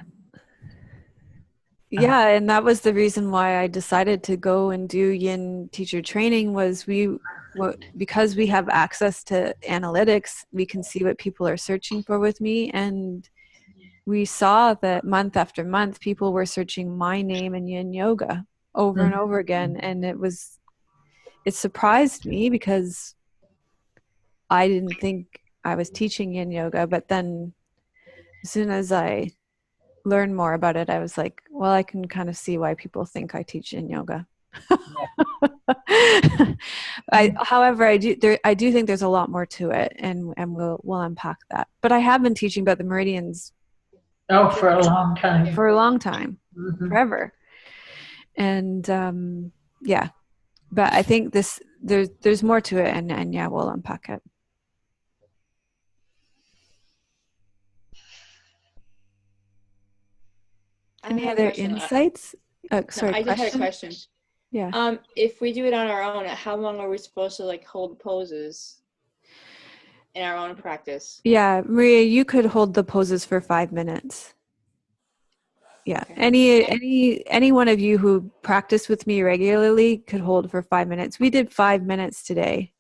yeah, and that was the reason why I decided to go and do yin teacher training was because we have access to analytics, we can see what people are searching for with me, and we saw that month after month people were searching my name and yin yoga over and over again, and it surprised me because I didn't think I was teaching yin yoga, but then as soon as I learned more about it, I was like, well, I can kind of see why people think I teach yin yoga. However, I do think there's a lot more to it, and we'll unpack that. But I have been teaching about the meridians. For a long time. For a long time, forever. And yeah, but I think there's more to it, and yeah, we'll unpack it. Any other insights? Sorry, I just had a question. Yeah. If we do it on our own, how long are we supposed to like hold poses in our own practice? Yeah, Maria, you could hold the poses for 5 minutes. Yeah. Okay. Any one of you who practice with me regularly could hold for 5 minutes. We did 5 minutes today.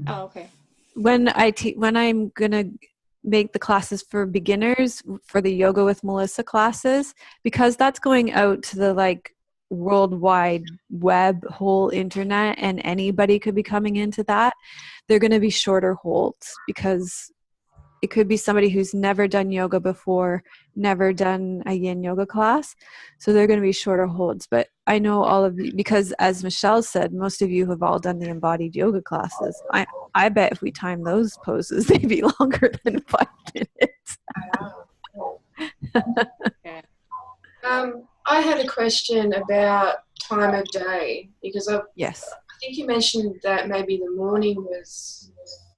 Oh, okay. When I'm gonna make the classes for beginners for the Yoga with Melissa classes, because that's going out to the like worldwide web, whole internet, and anybody could be coming into that, they're going to be shorter holds, because it could be somebody who's never done yoga before, never done a yin yoga class, so they're going to be shorter holds. But I know all of you, because as Michelle said, most of you have all done the embodied yoga classes. I bet if we time those poses, they'd be longer than 5 minutes. I had a question about time of day, because I think you mentioned that maybe the morning was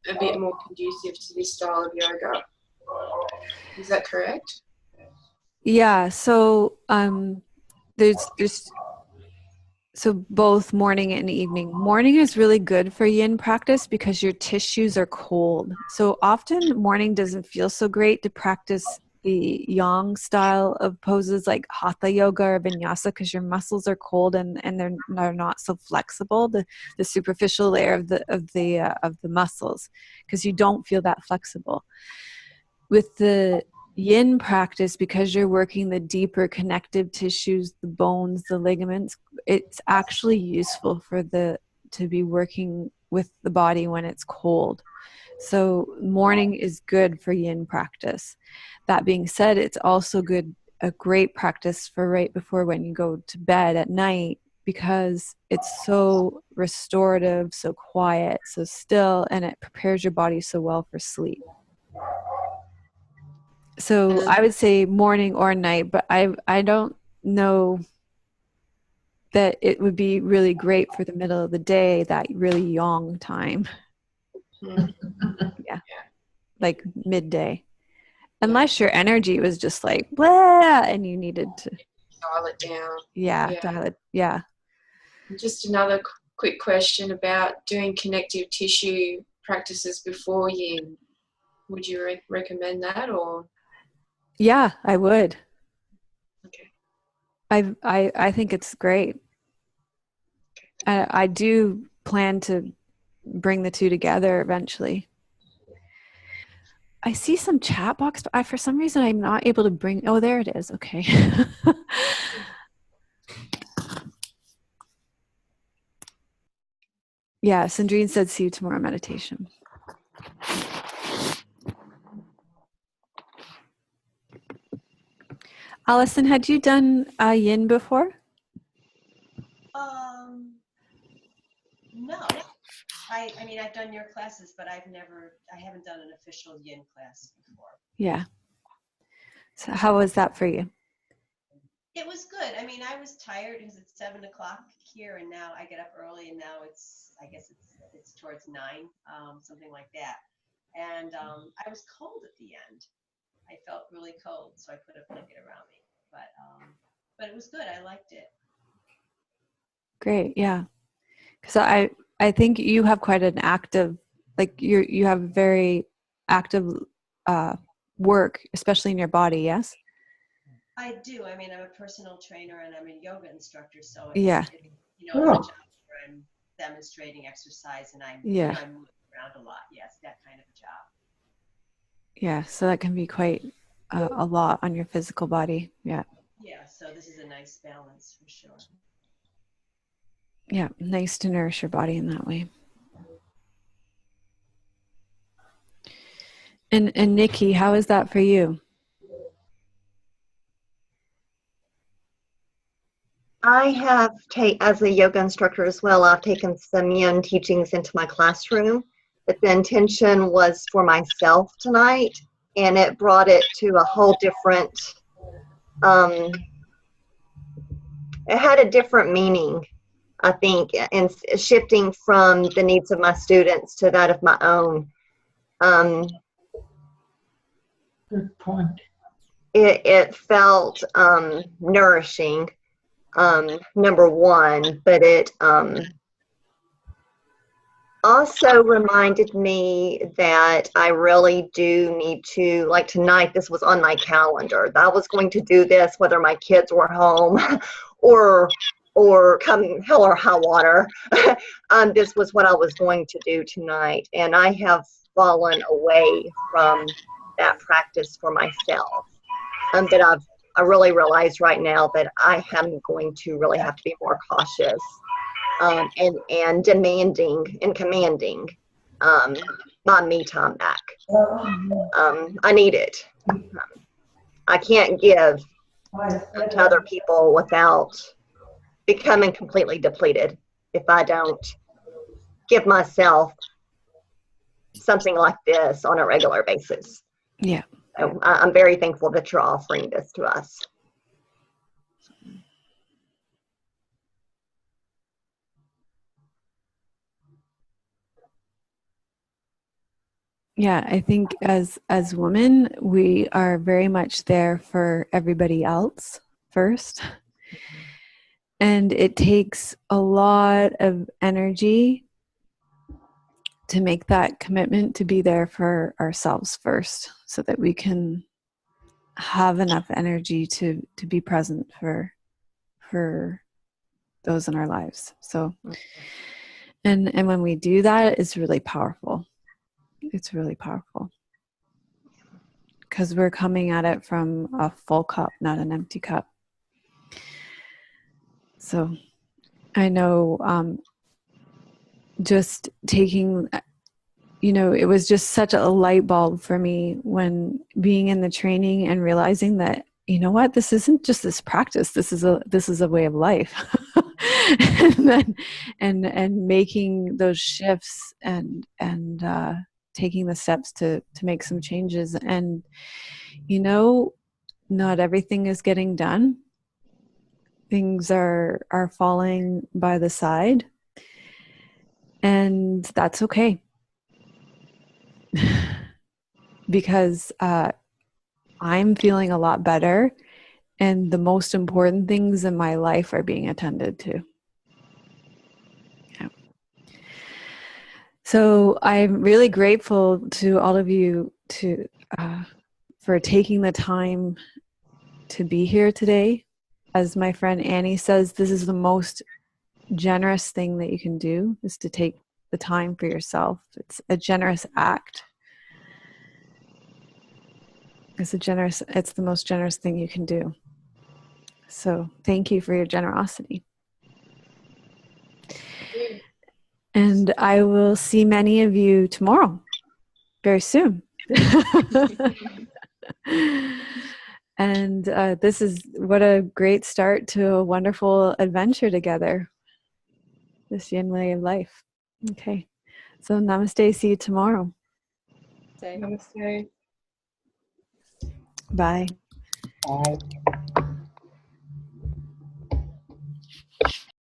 a bit more conducive to this style of yoga. Is that correct? Yeah. So there's so both morning and evening. Morning is really good for yin practice because your tissues are cold. So often morning doesn't feel so great to practice the yang style of poses like hatha yoga or vinyasa, because your muscles are cold and they're not so flexible, the superficial layer of the muscles, because you don't feel that flexible. With the yin practice, because you're working the deeper connective tissues, the bones, the ligaments, it's actually useful to be working with the body when it's cold. So morning is good for yin practice. That being said, it's also a great practice for right before when you go to bed at night, because it's so restorative, so quiet, so still, and it prepares your body so well for sleep. So I would say morning or night, but I don't know that it would be really great for the middle of the day, that really yang time. Yeah. Like midday. Unless your energy was just like, blah, and you needed to dial it down. Yeah, dial it. Yeah. Just another quick question about doing connective tissue practices before yin. Would you recommend that, or? Yeah, I would. Okay. I think it's great. I do plan to bring the two together eventually. I see some chat box, but for some reason I'm not able to bring. Oh, there it is. Okay. Yeah, Sandrine said, see you tomorrow meditation. Allison, had you done yin before? No. I mean, I've done your classes, but I haven't done an official yin class before. Yeah. So how was that for you? It was good. I mean, I was tired because it's 7 o'clock here, and now I get up early, and now I guess it's towards 9, something like that. And I was cold at the end. I felt really cold, so I put a blanket around me. But it was good. I liked it. Great, yeah. Because I think you have quite an active, like you have very active work, especially in your body, yes? I do. I mean, I'm a personal trainer and I'm a yoga instructor, so it's, Yeah. it's a job where I'm demonstrating exercise and I'm I'm moving around a lot. Yes, that kind of a job. Yeah, so that can be quite a lot on your physical body. Yeah. Yeah, so this is a nice balance for sure. Yeah, nice to nourish your body in that way. And Nikki, how is that for you? I have as a yoga instructor as well, I've taken some yin teachings into my classroom, but the intention was for myself tonight, and it brought it to a whole different, it had a different meaning, I think, and shifting from the needs of my students to that of my own. Good point. It felt nourishing, number one, but it also reminded me that I really do need to, like tonight, this was on my calendar. I was going to do this whether my kids were home or come hell or high water. This was what I was going to do tonight, and I have fallen away from that practice for myself. But I really realize right now that I am going to really have to be more cautious and demanding and commanding my me time back. I need it. I can't give to other people without becoming completely depleted if I don't give myself something like this on a regular basis. Yeah. So I'm very thankful that you're offering this to us. Yeah, I think as women, we are very much there for everybody else first. And it takes a lot of energy to make that commitment to be there for ourselves first, so that we can have enough energy to be present for those in our lives. So, and when we do that, it's really powerful. It's really powerful because we're coming at it from a full cup, not an empty cup. So I know just taking, it was just such a light bulb for me when being in the training and realizing that, you know what, this isn't just this practice. This is a way of life. and making those shifts and taking the steps to make some changes. And, not everything is getting done. Things are falling by the side. And that's okay. Because I'm feeling a lot better. And the most important things in my life are being attended to. Yeah. So I'm really grateful to all of you for taking the time to be here today. As my friend Annie says, this is the most generous thing that you can do, is to take the time for yourself. It's a generous act. It's the most generous thing you can do. So thank you for your generosity. And I will see many of you tomorrow, very soon. And what a great start to a wonderful adventure together, this yin way of life. Okay, so namaste, see you tomorrow. Namaste. Bye. Bye.